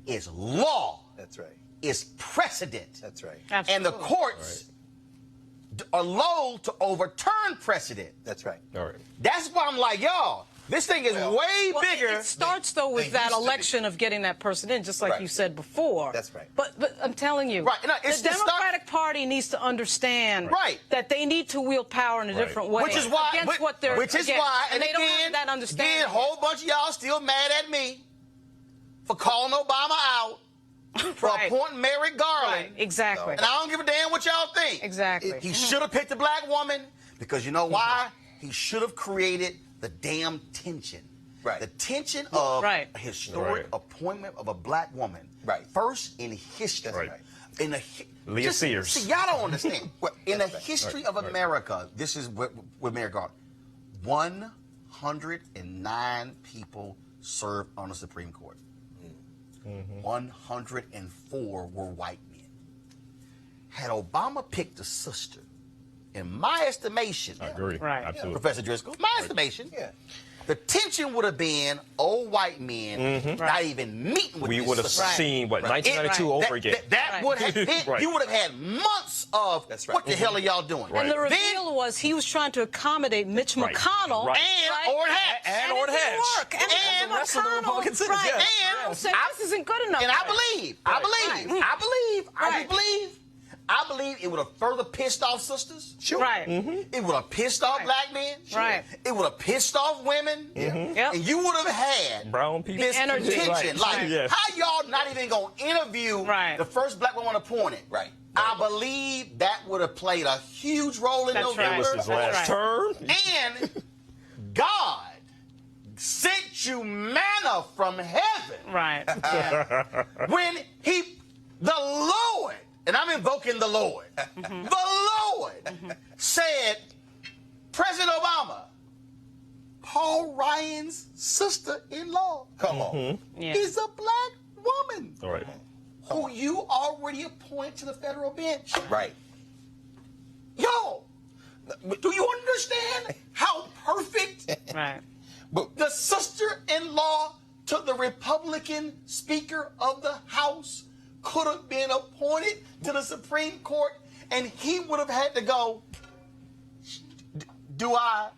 is law. That's right. Is precedent. That's right. Absolutely. And the courts are loath to overturn precedent. That's right. All right. That's why I'm like, y'all, this thing is way bigger. It starts, though, with that election of getting that person in, just like Right. you said before. That's right. But I'm telling you, Right. No, it's the the Democratic Party needs to understand Right. that they need to wield power in a different way. Which is why, against what they're against. and they again, don't have that understanding. again, a whole bunch of y'all still mad at me for calling Obama out for Right. appointing Merrick Garland. Right. Exactly. And I don't give a damn what y'all think. Exactly. He should have picked a black woman because you know why? He should have created the damn tension. Right. The tension of Right. a historic appointment of a black woman. Right. First in history. That's right. In the Leah Sears. See, y'all don't understand. In the That's right. history of America, this is with Merrick Garland. 109 people served on the Supreme Court. 104 were white men. Had Obama picked a sister, in my estimation, I agree. Right. Absolutely. Professor Driscoll, my estimation, Yeah. the tension would have been old white men not even meeting with We this would have sister. seen, 1992 over again. That would have been, Right. you would have had months of That's right. what the hell are y'all doing? Right. And the Then- reveal was he was trying to accommodate Mitch Right. McConnell Right. and Orrin Hatch. and Orrin it didn't Hatch. work. And And the rest of the Republican senators, right. yes. And Yes. said, this isn't good enough. And I believe I believe it would have further pissed off sisters. Sure. Right. It would have pissed off black men. Right. It would have pissed off women. Yep. And you would have had Brown people. this energy. contention. Right. Like, Right. Yes. how y'all not even going to interview Right. the first black woman appointed? Right. I believe that would have played a huge role in That's November. right. It was his That's last right. term. And God sent you manna from heaven Right. when the Lord, and I'm invoking the Lord, the Lord said, President Obama, Paul Ryan's sister-in-law, Come on. Yeah. is a black woman All right. who you already appointed to the federal bench. Right. Yo, do you understand how perfect Right. But the sister-in-law to the Republican Speaker of the House could have been appointed to the Supreme Court, and he would have had to go, do I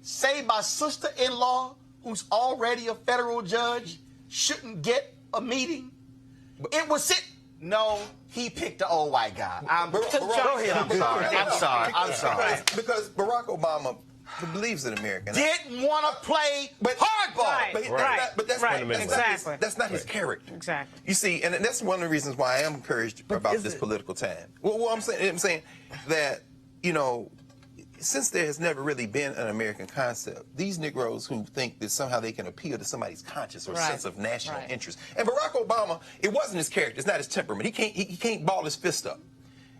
say my sister-in-law, who's already a federal judge, shouldn't get a meeting? It was it. No, he picked the old white guy. Go ahead. I'm sorry. Because Barack Obama believes in America. Didn't want to play hardball. Right. But that's Right. not Exactly. that's not his character. Exactly. You see, and that's one of the reasons why I am encouraged about this political time. Well, I'm saying that, you know, since there has never really been an American concept, these Negroes who think that somehow they can appeal to somebody's conscience or Right. sense of national Right. interest. And Barack Obama, it wasn't his character, it's not his temperament. He can't ball his fist up.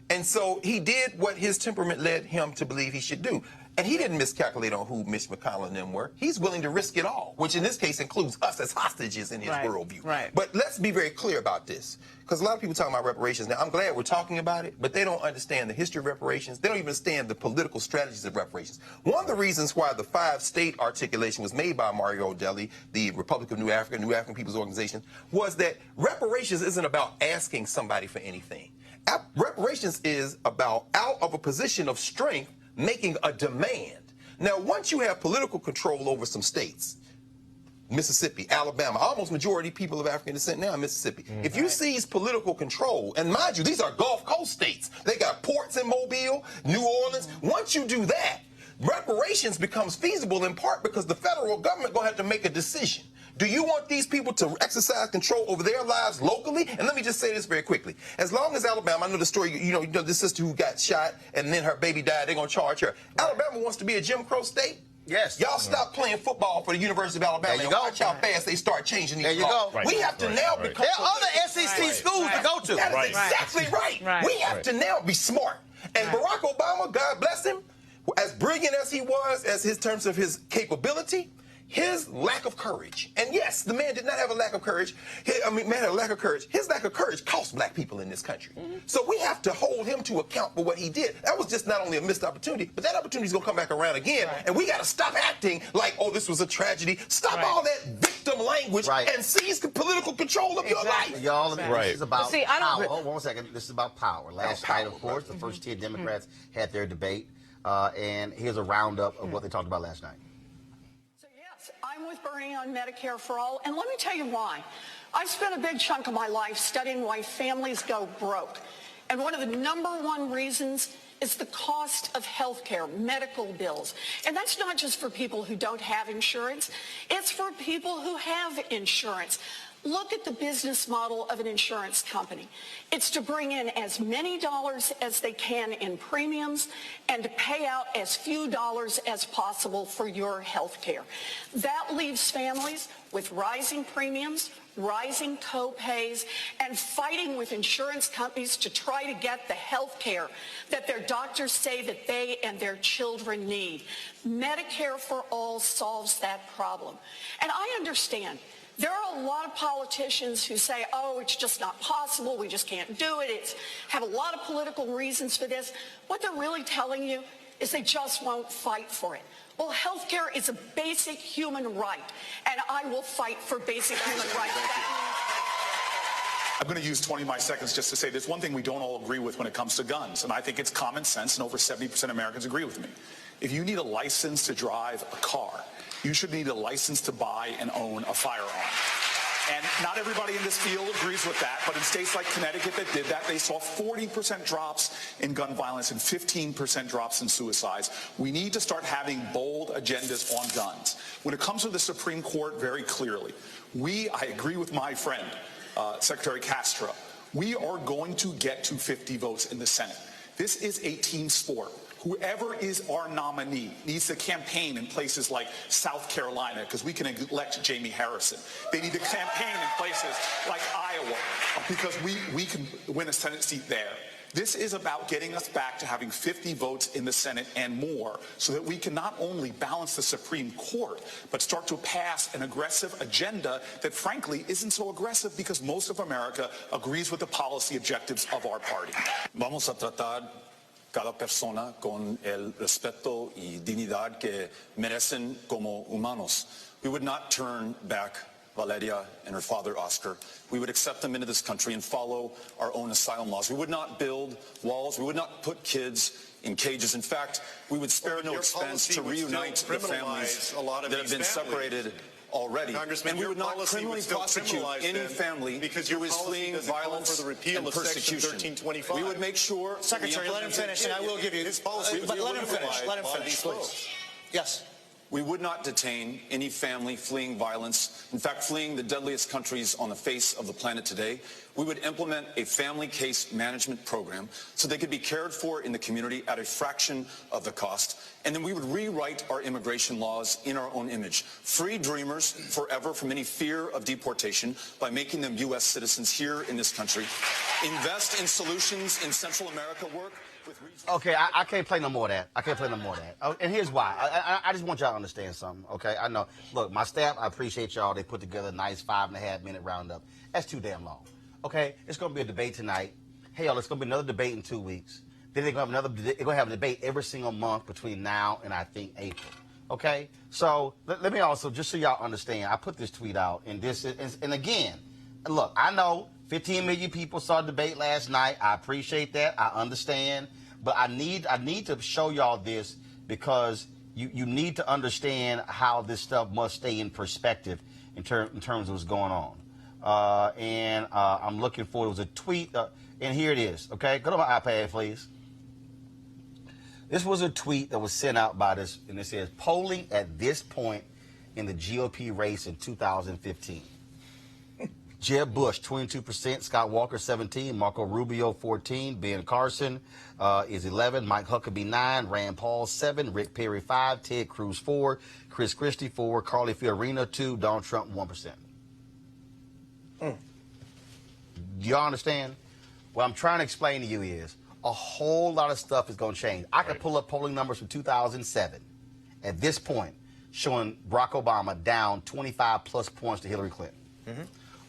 And so he did what his temperament led him to believe he should do. And he didn't miscalculate on who Mitch McConnell and them were. He's willing to risk it all, which in this case includes us as hostages in his Right. worldview. Right. But let's be very clear about this, because a lot of people talking about reparations. Now, I'm glad we're talking about it, but they don't understand the history of reparations. They don't even understand the political strategies of reparations. One of the reasons why the 5-state articulation was made by Mario Deli, the Republic of New African People's Organization, was that reparations isn't about asking somebody for anything. Reparations is about, out of a position of strength, making a demand. Now, once you have political control over some states, Mississippi, Alabama, almost majority people of African descent now in Mississippi. If you seize political control, and mind you, these are Gulf Coast states. They got ports in Mobile, New Orleans. Once you do that, reparations becomes feasible in part because the federal government going to have to make a decision. Do you want these people to exercise control over their lives locally? And let me just say this very quickly. As long as Alabama, I know the story, you know this sister who got shot and then her baby died, they're going to charge her. Alabama wants to be a Jim Crow state. Yes. Y'all stop playing football for the University of Alabama There you and go. watch how fast they start changing these There you laws. go. Right. We have to now become... There are other SEC schools to go to. That is Right. exactly right. Right. We have to now be smart. And Barack Obama, God bless him, as brilliant as he was, as his terms of his capability, his lack of courage, and yes, the man did not have a lack of courage. Man had a lack of courage. His lack of courage cost black people in this country. So we have to hold him to account for what he did. That was just not only a missed opportunity, but that opportunity is going to come back around again. Right. And we got to stop acting like, oh, this was a tragedy. Stop all that victim language and seize political control of your life. Y'all, Right. this is about See, I don't- power. Hold on 1 second. This is about power. Last night, of course, the first 10 Democrats had their debate. And here's a roundup of what they talked about last night. So yes, I'm with Bernie on Medicare for All, and let me tell you why. I've spent a big chunk of my life studying why families go broke. And one of the #1 reasons is the cost of health care, medical bills. And that's not just for people who don't have insurance. It's for people who have insurance. Look at the business model of an insurance company. It's to bring in as many dollars as they can in premiums and to pay out as few dollars as possible for your health care. That leaves families with rising premiums, rising co-pays, and fighting with insurance companies to try to get the health care that their doctors say that they and their children need. Medicare for All solves that problem. And I understand there are a lot of politicians who say, oh, it's just not possible, we just can't do it, it's have a lot of political reasons for this. What they're really telling you is they just won't fight for it. Well, health care is a basic human right, and I will fight for basic human rights. I'm going to use 20 of my seconds just to say there's one thing we don't all agree with when it comes to guns, and I think it's common sense, and over 70% of Americans agree with me. If you need a license to drive a car, you should need a license to buy and own a firearm. And not everybody in this field agrees with that, but in states like Connecticut that did that, they saw 40% drops in gun violence and 15% drops in suicides. We need to start having bold agendas on guns. When it comes to the Supreme Court, very clearly, I agree with my friend, Secretary Castro, we are going to get to 50 votes in the Senate. This is a team sport. Whoever is our nominee needs to campaign in places like South Carolina because we can elect Jamie Harrison. They need to campaign in places like Iowa because we can win a Senate seat there. This is about getting us back to having 50 votes in the Senate and more so that we can not only balance the Supreme Court, but start to pass an aggressive agenda that frankly isn't so aggressive because most of America agrees with the policy objectives of our party. Vamos a tratar cada persona con el respeto y dignidad que merecen como humanos. We would not turn back Valeria and her father, Oscar. We would accept them into this country and follow our own asylum laws. We would not build walls. We would not put kids in cages. In fact, we would spare no expense to reunite the families that have been separated already. And we would not criminally prosecute any family who is fleeing violence and persecution. We would make sure... Secretary, let him finish, and I will give you... But let him finish. Let him finish, please. Yes. We would not detain any family fleeing violence, in fact, fleeing the deadliest countries on the face of the planet today. We would implement a family case management program so they could be cared for in the community at a fraction of the cost. And then we would rewrite our immigration laws in our own image. Free dreamers forever from any fear of deportation by making them U.S. citizens here in this country. Invest in solutions in Central America work. Okay, I can't play no more of that. I can't play no more of that. Oh, and here's why. I just want y'all to understand something, okay? I know. Look, my staff, I appreciate y'all. They put together a nice 5.5-minute roundup. That's too damn long, okay? It's going to be a debate tonight. Hell, it's going to be another debate in 2 weeks. Then they're going to have a debate every single month between now and I think April, okay? So let me also, just so y'all understand, I put this tweet out, and this is, and again, look, I know 15 million people saw the debate last night. I appreciate that. I understand. But I need to show y'all this because you need to understand how this stuff must stay in perspective in terms of what's going on. I'm looking for, it was a tweet, and here it is, okay? Go to my iPad, please. This was a tweet that was sent out by this, and it says, polling at this point in the GOP race in 2015. Jeb Bush, 22%, Scott Walker, 17%, Marco Rubio, 14%, Ben Carson is 11%, Mike Huckabee, 9%, Rand Paul, 7%, Rick Perry, 5%, Ted Cruz, 4%, Chris Christie, 4%, Carly Fiorina, 2%, Donald Trump, 1%. Do y'all understand? What I'm trying to explain to you is a whole lot of stuff is going to change. I could pull up polling numbers from 2007 at this point showing Barack Obama down 25-plus points to Hillary Clinton.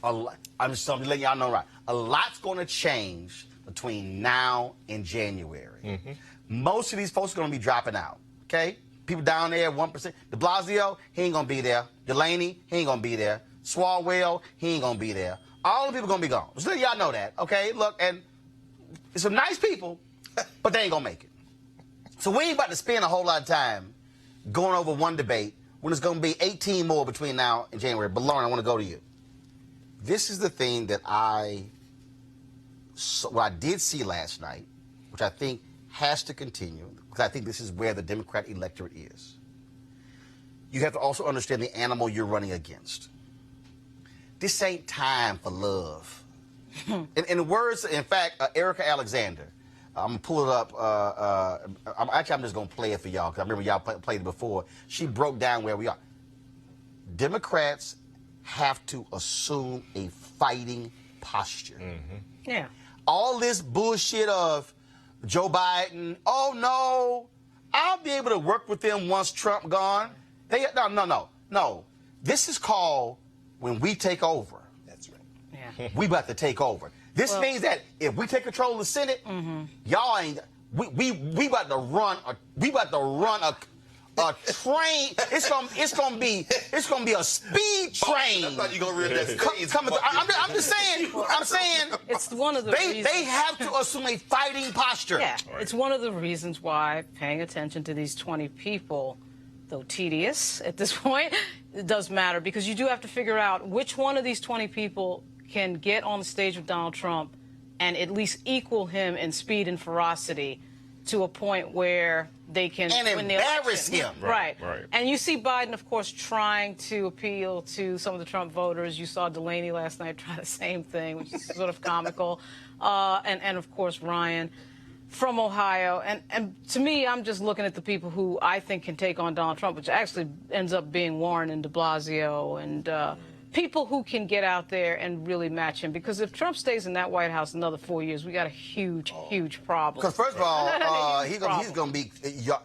I'm just letting y'all know, right? A lot's going to change between now and January. Most of these folks are going to be dropping out, okay? People down there, 1%. De Blasio, he ain't going to be there. Delaney, he ain't going to be there. Swalwell, he ain't going to be there. All the people going to be gone. Just letting y'all know that, okay? Look, and it's some nice people, but they ain't going to make it. So we ain't about to spend a whole lot of time going over one debate when it's going to be 18 more between now and January. But Lauren, I want to go to you. This is the thing that what I did see last night, which I think has to continue, because I think this is where the Democrat electorate is. You have to also understand the animal you're running against. This ain't time for love. In the words, in fact, Erica Alexander, I'm going to pull it up. I'm just going to play it for y'all, because I remember y'all played it before. She broke down where we are. Democrats have to assume a fighting posture. Yeah. All this bullshit of Joe Biden, oh no, I'll be able to work with them once Trump gone. No. This is called when we take over. That's right. Yeah. We about to take over. This means that if we take control of the Senate, y'all ain't. We about to run a train. It's gonna be a speed train. I thought you gonna read that stage. I'm just saying. It's one of the reasons. They have to assume a fighting posture. Yeah, it's one of the reasons why paying attention to these 20 people though tedious at this point, it does matter because you do have to figure out which one of these 20 people can get on the stage with Donald Trump and at least equal him in speed and ferocity to a point where they can win the embarrass election. him. Right. Right. And you see Biden, of course, trying to appeal to some of the Trump voters. You saw Delaney last night try the same thing, which is sort of comical. And of course, Ryan from Ohio. And to me, I'm just looking at the people who I think can take on Donald Trump, which actually ends up being Warren and de Blasio and people who can get out there and really match him. Because if Trump stays in that White House another 4 years, we got a huge, huge problem. Because first of all, he's going to be,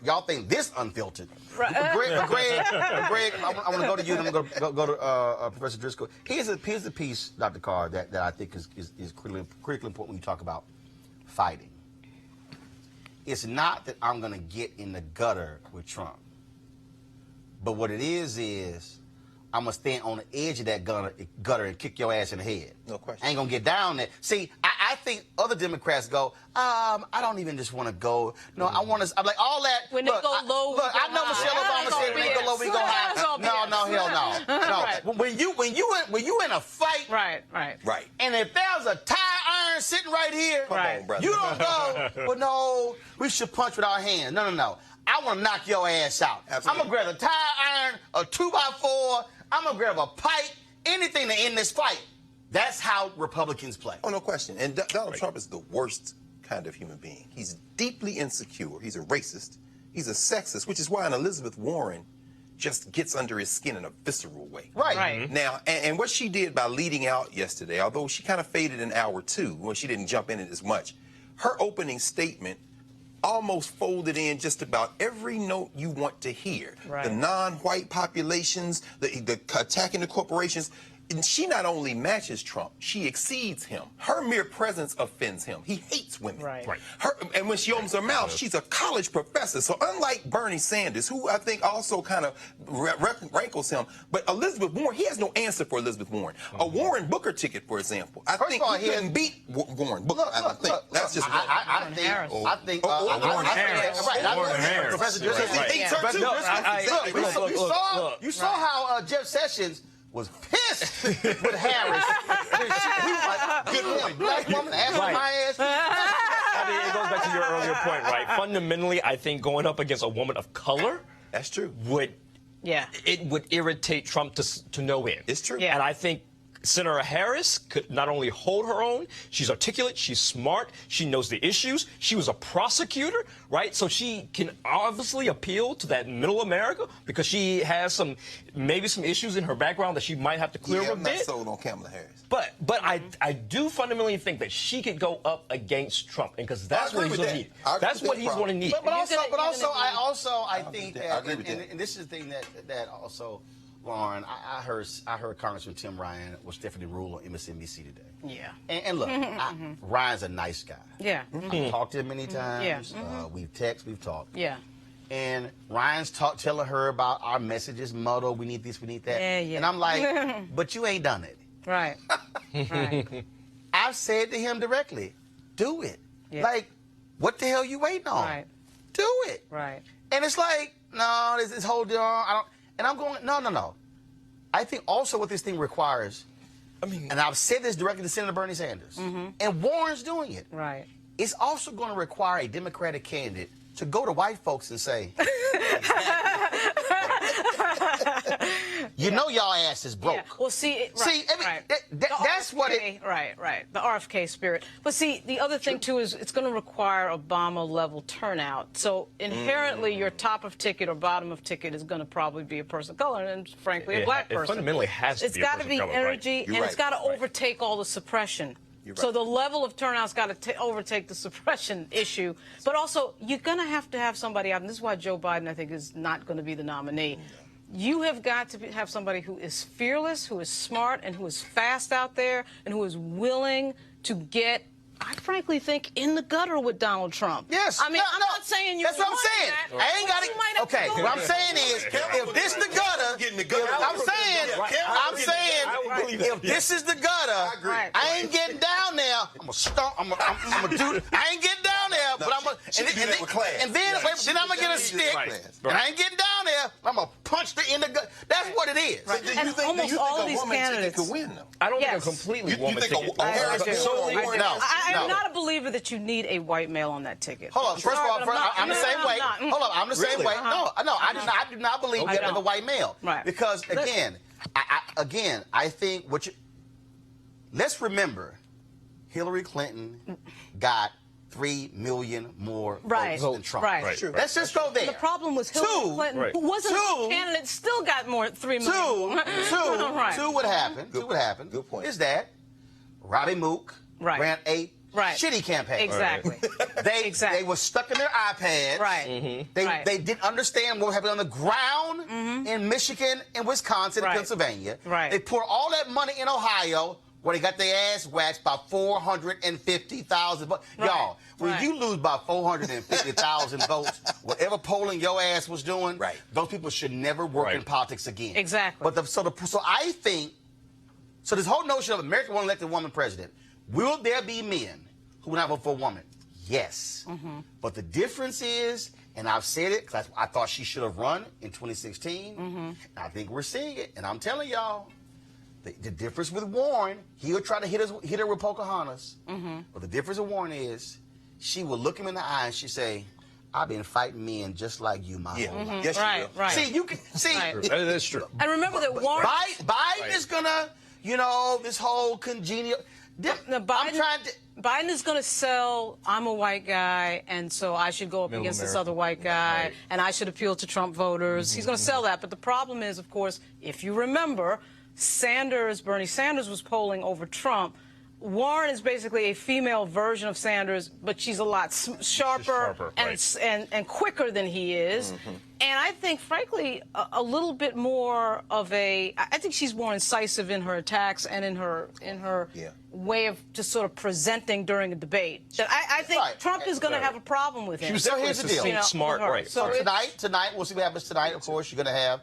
y'all think this unfiltered. Right. Greg, I want to go to you, and I'm going to go to Professor Driscoll. Here's the piece, Dr. Carr, that I think is critically important when you talk about fighting. It's not that I'm going to get in the gutter with Trump. But what it is I'm going to stand on the edge of that gutter and kick your ass in the head. No question. I ain't going to get down there. See, I think other Democrats go, I don't even just want to go. No, I want to, I'm like, all that. When they go low, we go I know high. Michelle Obama said when they go low, we go high. No, hell no. No. Right. When you in a fight. Right. And if there's a tire iron sitting right here. Come on, brother. You don't go, well, no, we should punch with our hands. No. I want to knock your ass out. Absolutely. I'm going to grab a tire iron, a 2x4. I'm going to grab a pipe, anything to end this fight. That's how Republicans play. Oh, no question. And Donald Trump is the worst kind of human being. He's deeply insecure. He's a racist. He's a sexist, which is why an Elizabeth Warren just gets under his skin in a visceral way. Right. Now, and what she did by leading out yesterday, although she kind of faded in hour two when she didn't jump in it as much, her opening statement almost folded in just about every note you want to hear. Right. The non-white populations, the attacking the corporations. And she not only matches Trump, she exceeds him. Her mere presence offends him. He hates women. Right. And when she opens her mouth, she's a college professor. So unlike Bernie Sanders, who I think also kind of rankles him, but Elizabeth Warren, he has no answer for Elizabeth Warren. A Warren Booker ticket, for example. I think he couldn't beat Warren Booker. I think that's just I think Warren Harris. Warren Harris. Professor Driscoll. You saw how Jeff Sessions was pissed with Harris. He was like, good point. Black woman asking my ass. I mean, it goes back to your earlier point, right? Fundamentally, I think going up against a woman of color, that's true. would irritate Trump to no end. It's true. Yeah. And I think Senator Harris could not only hold her own, she's articulate, she's smart, she knows the issues, she was a prosecutor, right? So she can obviously appeal to that middle America because she has maybe some issues in her background that she might have to clear a I'm not bit. sold on Kamala Harris. But I do fundamentally think that she could go up against Trump, and because that's what he's going to need. That's what he's going to need. But also, I think that, and this is the thing that also, Lauren, I heard Congressman Tim Ryan with Stephanie Rule on MSNBC today. Yeah. And look, Ryan's a nice guy. Yeah. I've talked to him many times. Yeah. We've texted, we've talked. Yeah. And Ryan's telling her about our messages, motto, we need this, we need that. Yeah. And I'm like, but you ain't done it. Right. I've said to him directly, do it. Yeah. Like, what the hell you waiting on? Right. Do it. Right. And it's like, no, this whole deal, and I'm going, no. I think also what this thing requires, and I've said this directly to Senator Bernie Sanders, and Warren's doing it. Right. It's also going to require a Democratic candidate to go to white folks and say, you know y'all ass is broke. Yeah. Well, see, that's what it... Right. The RFK spirit. But see, the other thing, too, is it's going to require Obama-level turnout. So inherently, your top of ticket or bottom of ticket is going to probably be a person of color and, frankly, a black person. It fundamentally has to it's be a got to person be of color, energy, right? and it's got to overtake all the suppression. So the level of turnout's got to overtake the suppression issue. But also, you're going to have somebody out, and this is why Joe Biden, I think, is not going to be the nominee. You have got to have somebody who is fearless, who is smart, and who is fast out there, and who is willing to get, I frankly think, in the gutter with Donald Trump. Yes. I mean, I'm not saying you. That's what I'm saying. I ain't got it. Okay. What I'm saying is, if this the gutter, if this is the gutter, I ain't getting down there. I'm gonna stomp. I'm gonna do. I ain't getting down there, but I'm gonna. And then I'm gonna get a stick, and I ain't getting down there. I'm monster in the gun. That's what it is. Right. Do you And think, almost all of these woman ticket candidates could win, though? I don't Yes. think a completely You woman think a- ticket. a Harris I do. solely I do. woman- No. I am No. not a believer that you need a white male on that ticket. Hold on. First of all, I'm the same way. not. Hold on. I'm the same Really? way. No, I do not believe I you have a don't. white male. Right. Because I think let's remember, Hillary Clinton got 3 million more Right. votes than Trump. Right. Right. True. Let's just go there. The problem was Hillary Clinton, Right. who wasn't Two. a candidate, still got more 3 million. Right. Two, what happened? Good- Two, what happened? good point. Is that Robbie Mook Right. ran a Right. shitty campaign. Exactly. They were stuck in their iPads. Right. They didn't understand what was happening on the ground in Michigan and Wisconsin and Right. Pennsylvania. Right. They poured all that money in Ohio where they got their ass waxed by 450,000 votes. Right. Y'all, when Right. you lose by 450,000 votes, whatever polling your ass was doing, Right. those people should never work in Right. politics again. Exactly. But so I think, so this whole notion of America won't elect a woman president, will there be men who will not vote for a woman? Yes. But the difference is, and I've said it because I thought she should have run in 2016, and I think we're seeing it. And I'm telling y'all, the difference with Warren, he'll try to hit her with Pocahontas. But the difference with Warren is, she will look him in the eye and she say, "I've been fighting men just like you, my whole life." Yes, you Right. will. Right. See, you can see. Right. That is true. And remember that Warren. Biden is gonna, this whole congenial. No, I'm trying to. Biden is going to sell, I'm a white guy, and so I should go up Middle against this America. other white guy, Right. and I should appeal to Trump voters. He's going to sell that. But the problem is, of course, if you remember, Bernie Sanders was polling over Trump. Warren is basically a female version of Sanders, but she's a lot sharper, and quicker than he is. And I think, frankly, a little bit more of I think she's more incisive in her attacks and in her way of just sort of presenting during a debate. That I think Right. Trump is going to have a problem with him. So here's the deal. You know, Smart, with her. right. So Tonight, we'll see what happens tonight. Of course, you're going to have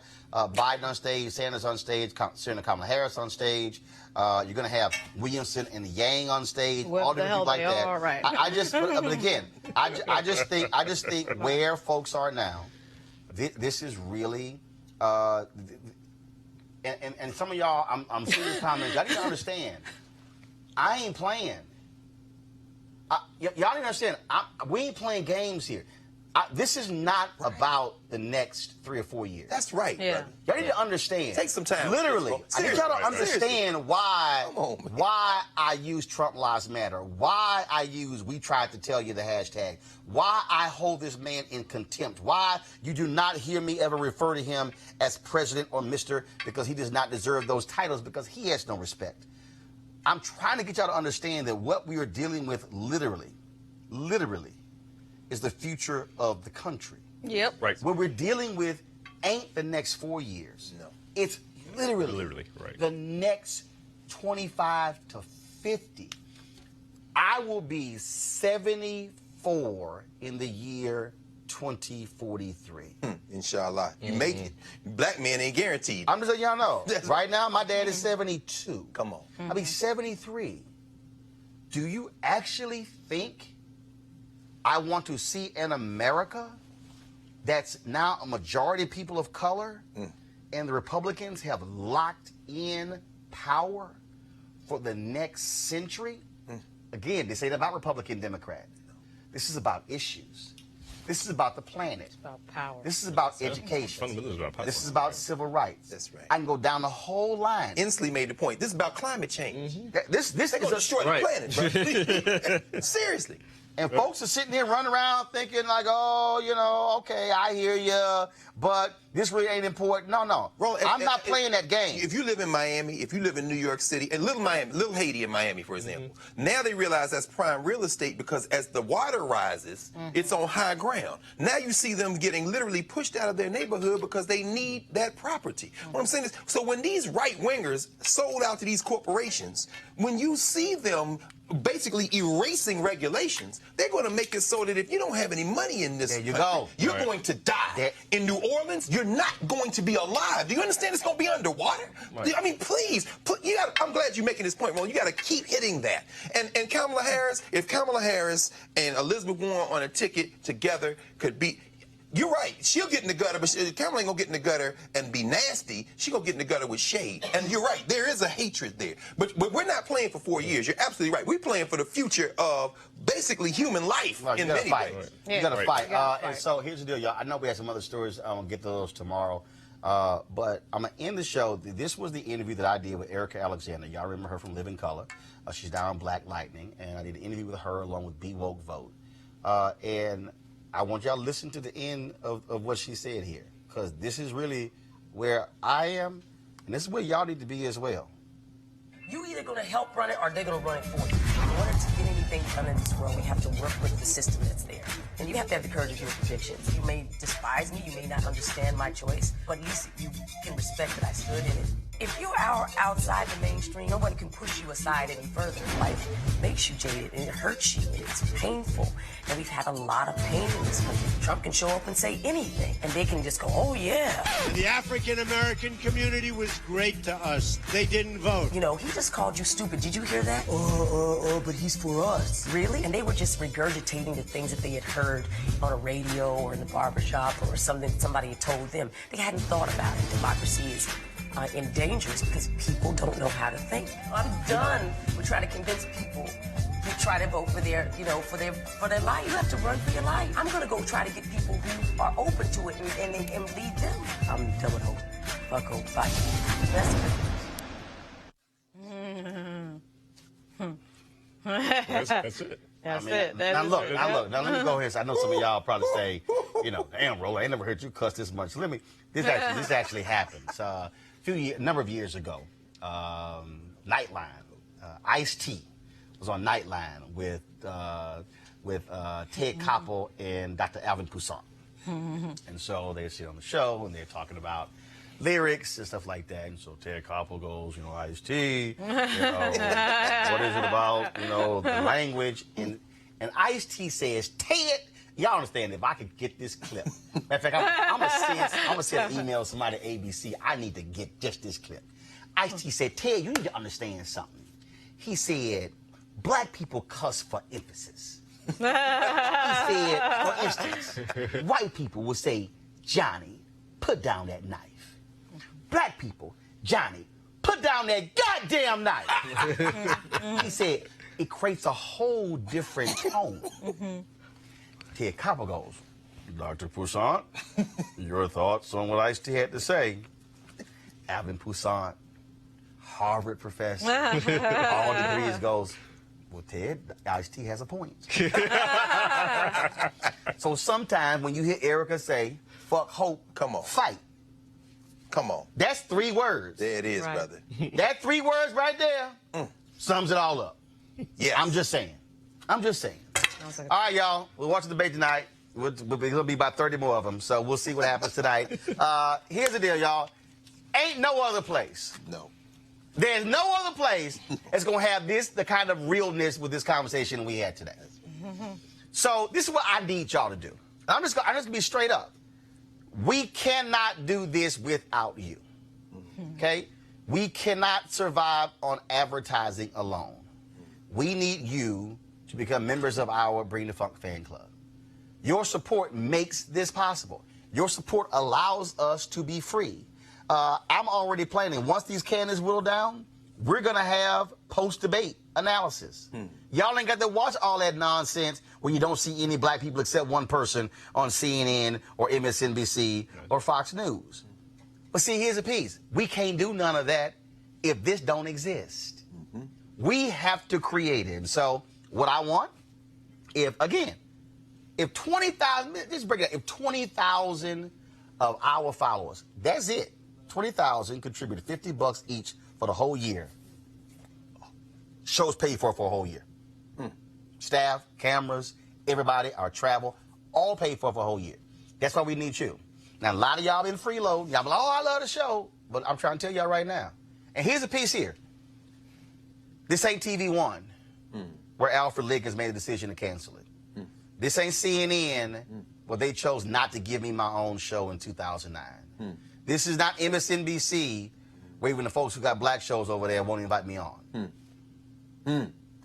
Biden on stage, Sanders on stage, Senator Kamala Harris on stage. You're going to have Williamson and Yang on stage. What all the different hell people like they that. are, right. I just, but again, I just think where folks are now, this is really, and some of y'all, I'm seeing these comments. Y'all need to understand. I ain't playing. Y'all need to understand. We ain't playing games here. This is not about the next 3 or 4 years. That's right. Yeah. brother. Y'all need to understand. Take some time. Literally. I need y'all to Seriously. understand why Come on, man. why I use Trump Lives Matter, why I use We Tried to Tell You the hashtag, why I hold this man in contempt, why you do not hear me ever refer to him as president or Mr. because he does not deserve those titles because he has no respect. I'm trying to get y'all to understand that what we are dealing with literally, is the future of the country. Yep. Right. What we're dealing with ain't the next 4 years. No. It's literally right. the next 25 to 50. I will be 74 in the year 2043. Inshallah. You make it. Black men ain't guaranteed. I'm just letting y'all know. That's- Right now, my dad is 72. Come on. I'll be 73. Do you actually think I want to see an America that's now a majority of people of color and the Republicans have locked in power for the next century? Again, this ain't about Republican, Democrat. This is about issues. This is about the planet. It's about power. This is about education. Fundamentally, it's about power. This is about civil rights. That's right. I can go down the whole line. Inslee made the point. This is about climate change. This They're is going to a destroy Right. the planet, bro. Seriously. And folks are sitting there running around thinking like, oh, okay, I hear you, but this really ain't important. No. Roland, I'm not playing that game. If you live in Miami, if you live in New York City, and Little Haiti in Miami, for example, now they realize that's prime real estate because as the water rises, it's on high ground. Now you see them getting literally pushed out of their neighborhood because they need that property. What I'm saying is, so when these right-wingers sold out to these corporations, when you see them basically erasing regulations, they're going to make it so that if you don't have any money in this There you country, go. you're Right. going to die. In New Orleans, you're not going to be alive. Do you understand it's going to be underwater? Right. I mean, please, I'm glad you're making this point, Roland. You got to keep hitting that. And Kamala Harris, if Kamala Harris and Elizabeth Warren on a ticket together could be, You're right. She'll get in the gutter, but Kamala ain't gonna get in the gutter and be nasty. She gonna get in the gutter with shade. And you're right. There is a hatred there. But we're not playing for 4 years. You're absolutely right. We're playing for the future of basically human life in many ways. You gotta fight. And so here's the deal, y'all. I know we have some other stories. I'm gonna get to those tomorrow. But I'm gonna end the show. This was the interview that I did with Erica Alexander. Y'all remember her from Living Color. She's down on Black Lightning, and I did an interview with her along with Be Woke Vote. And I want y'all to listen to the end of what she said here, because this is really where I am, and this is where y'all need to be as well. You either going to help run it or they're going to run it for you. In order to get anything done in this world, we have to work with the system that's there. And you have to have the courage of your convictions. You may despise me, you may not understand my choice, but at least you can respect that I stood in it. If you're outside the mainstream, no one can push you aside any further. Life makes you jaded, and it hurts you, and it's painful. And we've had a lot of pain in this country. Trump can show up and say anything, and they can just go, oh, yeah. The African-American community was great to us. They didn't vote. You know, he just called you stupid. Did you hear that? But he's for us. Really? And they were just regurgitating the things that they had heard on a radio or in the barbershop or something somebody had told them. They hadn't thought about it. Democracy is in danger because people don't know how to think. I'm done with trying to convince people to try to vote for their, for their life. You have to run for your life. I'm going to go try to get people who are open to it and lead them. I'm done with hope. Fuck hope. Bye. That's it. That's it. Now look. Now let me go ahead. I know some of y'all probably say, damn, Roland, I ain't never heard you cuss this much. This actually happened. A number of years ago, Nightline, Ice-T was on Nightline with Ted Koppel and Dr. Alvin Toussaint. And so they sit on the show and they're talking about lyrics and stuff like that. And so Ted Koppel goes, Ice-T, what is it about, the language? And Ice-T says, Ted, y'all understand, if I could get this clip. Matter of fact, I'm going to send an email to somebody at ABC. I need to get just this clip. Ice-T said, Ted, you need to understand something. He said, black people cuss for emphasis. He said, for instance, white people will say, Johnny, put down that knife. Black people, Johnny, put down that goddamn knife. He said, it creates a whole different tone. Ted Koppel goes, Dr. Toussaint, your thoughts on what Ice-T had to say? Alvin Toussaint, Harvard professor, all degrees, goes, well, Ted, Ice-T has a point. So sometimes when you hear Erica say, fuck hope, come on, fight. Come on. That's 3 words. There it is, right. brother. That 3 words right there sums it all up. Yes. I'm just saying. All right, y'all. We'll watch the debate tonight. It'll be about 30 more of them, so we'll see what happens tonight. Here's the deal, y'all. Ain't no other place. No. There's no other place that's going to have the kind of realness with this conversation we had today. So this is what I need y'all to do. I'm just going to be straight up. We cannot do this without you. Okay? We cannot survive on advertising alone. We need you to become members of our Bring the Funk fan club. Your support makes this possible. Your support allows us to be free. I'm already planning. Once these candidates whittle down, we're going to have post-debate analysis. Y'all ain't got to watch all that nonsense where you don't see any black people except one person on CNN or MSNBC or Fox News. But see, here's the piece. We can't do none of that if this don't exist. We have to create it. And so what I want, if 20,000, just break it down, if 20,000 of our followers, that's it, 20,000 contributed $50 each for the whole year. Shows paid for a whole year. Staff, cameras, everybody, our travel, all paid for a whole year. That's why we need you. Now, a lot of y'all been freeloading. Y'all be like, I love the show. But I'm trying to tell y'all right now. And here's a piece here. This ain't TV One, where Alfred Liggins made a decision to cancel it. This ain't CNN, where they chose not to give me my own show in 2009. This is not MSNBC, where even the folks who got black shows over there won't invite me on.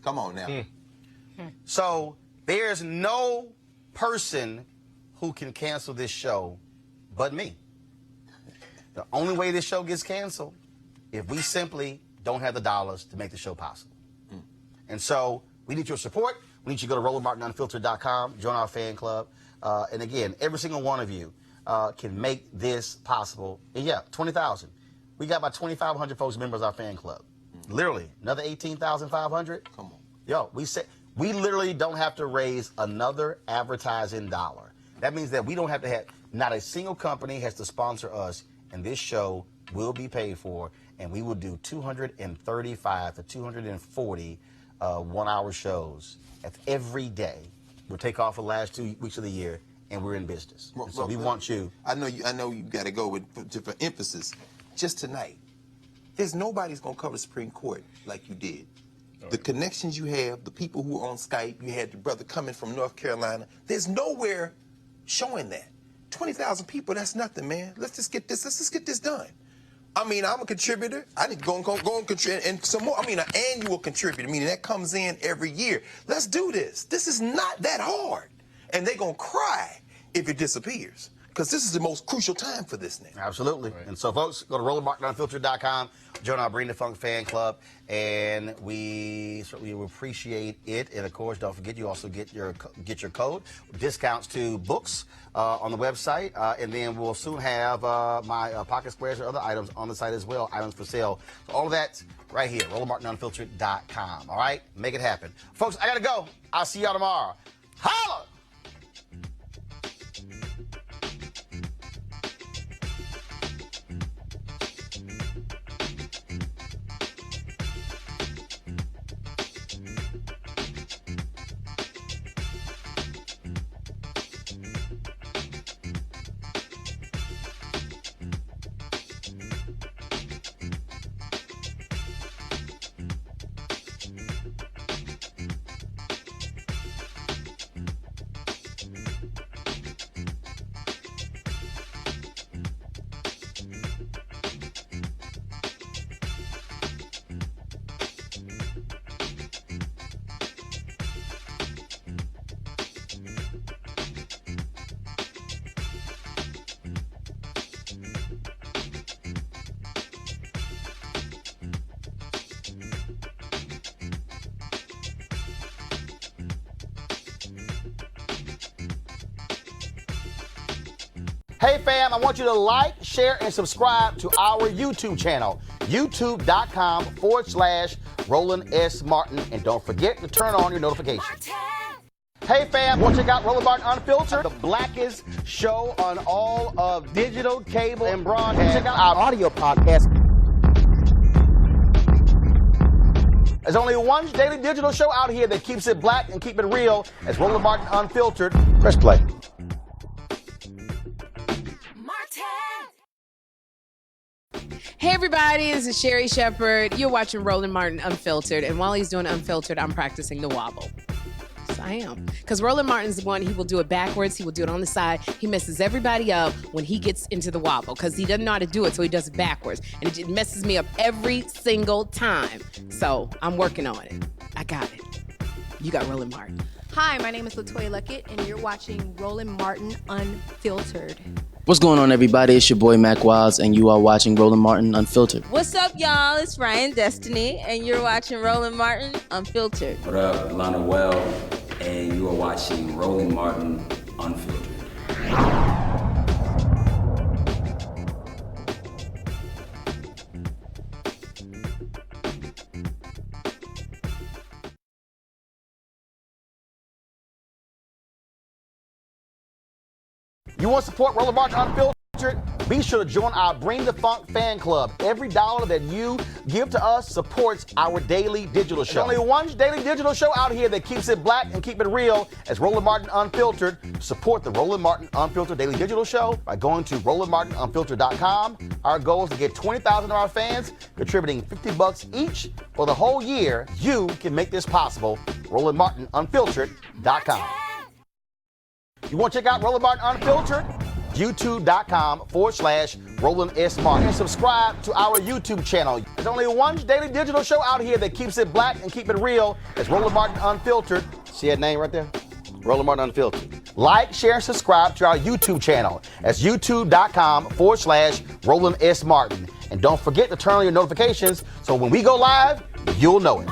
Come on now. So there's no person who can cancel this show but me. The only way this show gets canceled if we simply don't have the dollars to make the show possible. And so we need your support. We need you to go to RolandMartinUnfiltered.com, join our fan club. And again, every single one of you can make this possible. And yeah, 20,000. We got about 2,500 folks members of our fan club. Literally, another 18,500. Come on. Yo, we literally don't have to raise another advertising dollar. That means that we don't have to have, not a single company has to sponsor us, and this show will be paid for, and we will do 235 to 240 one-hour shows. That's every day. We'll take off for the last 2 weeks of the year, and we're in business. And so we want you. I know you got to go with for emphasis. Just tonight, there's nobody's gonna cover the Supreme Court like you did. The connections you have, the people who are on Skype, you had your brother coming from North Carolina. There's nowhere showing that. 20,000 people, that's nothing, man. Let's just get this done. I mean, I'm a contributor. I need to go and contribute, and some more. I mean, an annual contributor, meaning that comes in every year. Let's do this. This is not that hard. And they're going to cry if it disappears, because this is the most crucial time for this now. Absolutely. Right. And so, folks, go to RolandMartinUnfiltered.com, join our Bring the Funk fan club, and we certainly will appreciate it. And, of course, don't forget, you also get your code, discounts to books on the website. And then we'll soon have my pocket squares or other items on the site as well, items for sale. So all of that right here, RolandMartinUnfiltered.com. All right? Make it happen. Folks, I got to go. I'll see y'all tomorrow. Holla! Hey fam, I want you to like, share, and subscribe to our YouTube channel, youtube.com/Roland S. Martin. And don't forget to turn on your notifications. Hey fam, want to check out Roland Martin Unfiltered, the blackest show on all of digital, cable, and broadcast. Check out our audio podcast. There's only one daily digital show out here that keeps it black and keep it real. It's Roland Martin Unfiltered. Press play. Hey everybody, this is Sherry Shepherd. You're watching Roland Martin Unfiltered, and while he's doing Unfiltered, I'm practicing the wobble. Yes, I am. Because Roland Martin's the one, he will do it backwards, he will do it on the side. He messes everybody up when he gets into the wobble, because he doesn't know how to do it, so he does it backwards. And it messes me up every single time. So I'm working on it. I got it. You got Roland Martin. Hi, my name is LaToya Luckett, and you're watching Roland Martin Unfiltered. What's going on, everybody? It's your boy Mac Wiles, and you are watching Roland Martin Unfiltered. What's up, y'all? It's Ryan Destiny, and you're watching Roland Martin Unfiltered. What up, Lana Well, and you are watching Roland Martin Unfiltered. You want to support Roland Martin Unfiltered? Be sure to join our Bring the Funk fan club. Every dollar that you give to us supports our daily digital show. There's only one daily digital show out here that keeps it black and keep it real. It's Roland Martin Unfiltered. Support the Roland Martin Unfiltered daily digital show by going to RolandMartinUnfiltered.com. Our goal is to get 20,000 of our fans contributing $50 each for the whole year. You can make this possible. RolandMartinUnfiltered.com. You want to check out Roland Martin Unfiltered? YouTube.com/Roland S. Martin. And subscribe to our YouTube channel. There's only one daily digital show out here that keeps it black and keep it real. It's Roland Martin Unfiltered. See that name right there? Roland Martin Unfiltered. Like, share, and subscribe to our YouTube channel. That's youtube.com/Roland S. Martin. And don't forget to turn on your notifications so when we go live, you'll know it.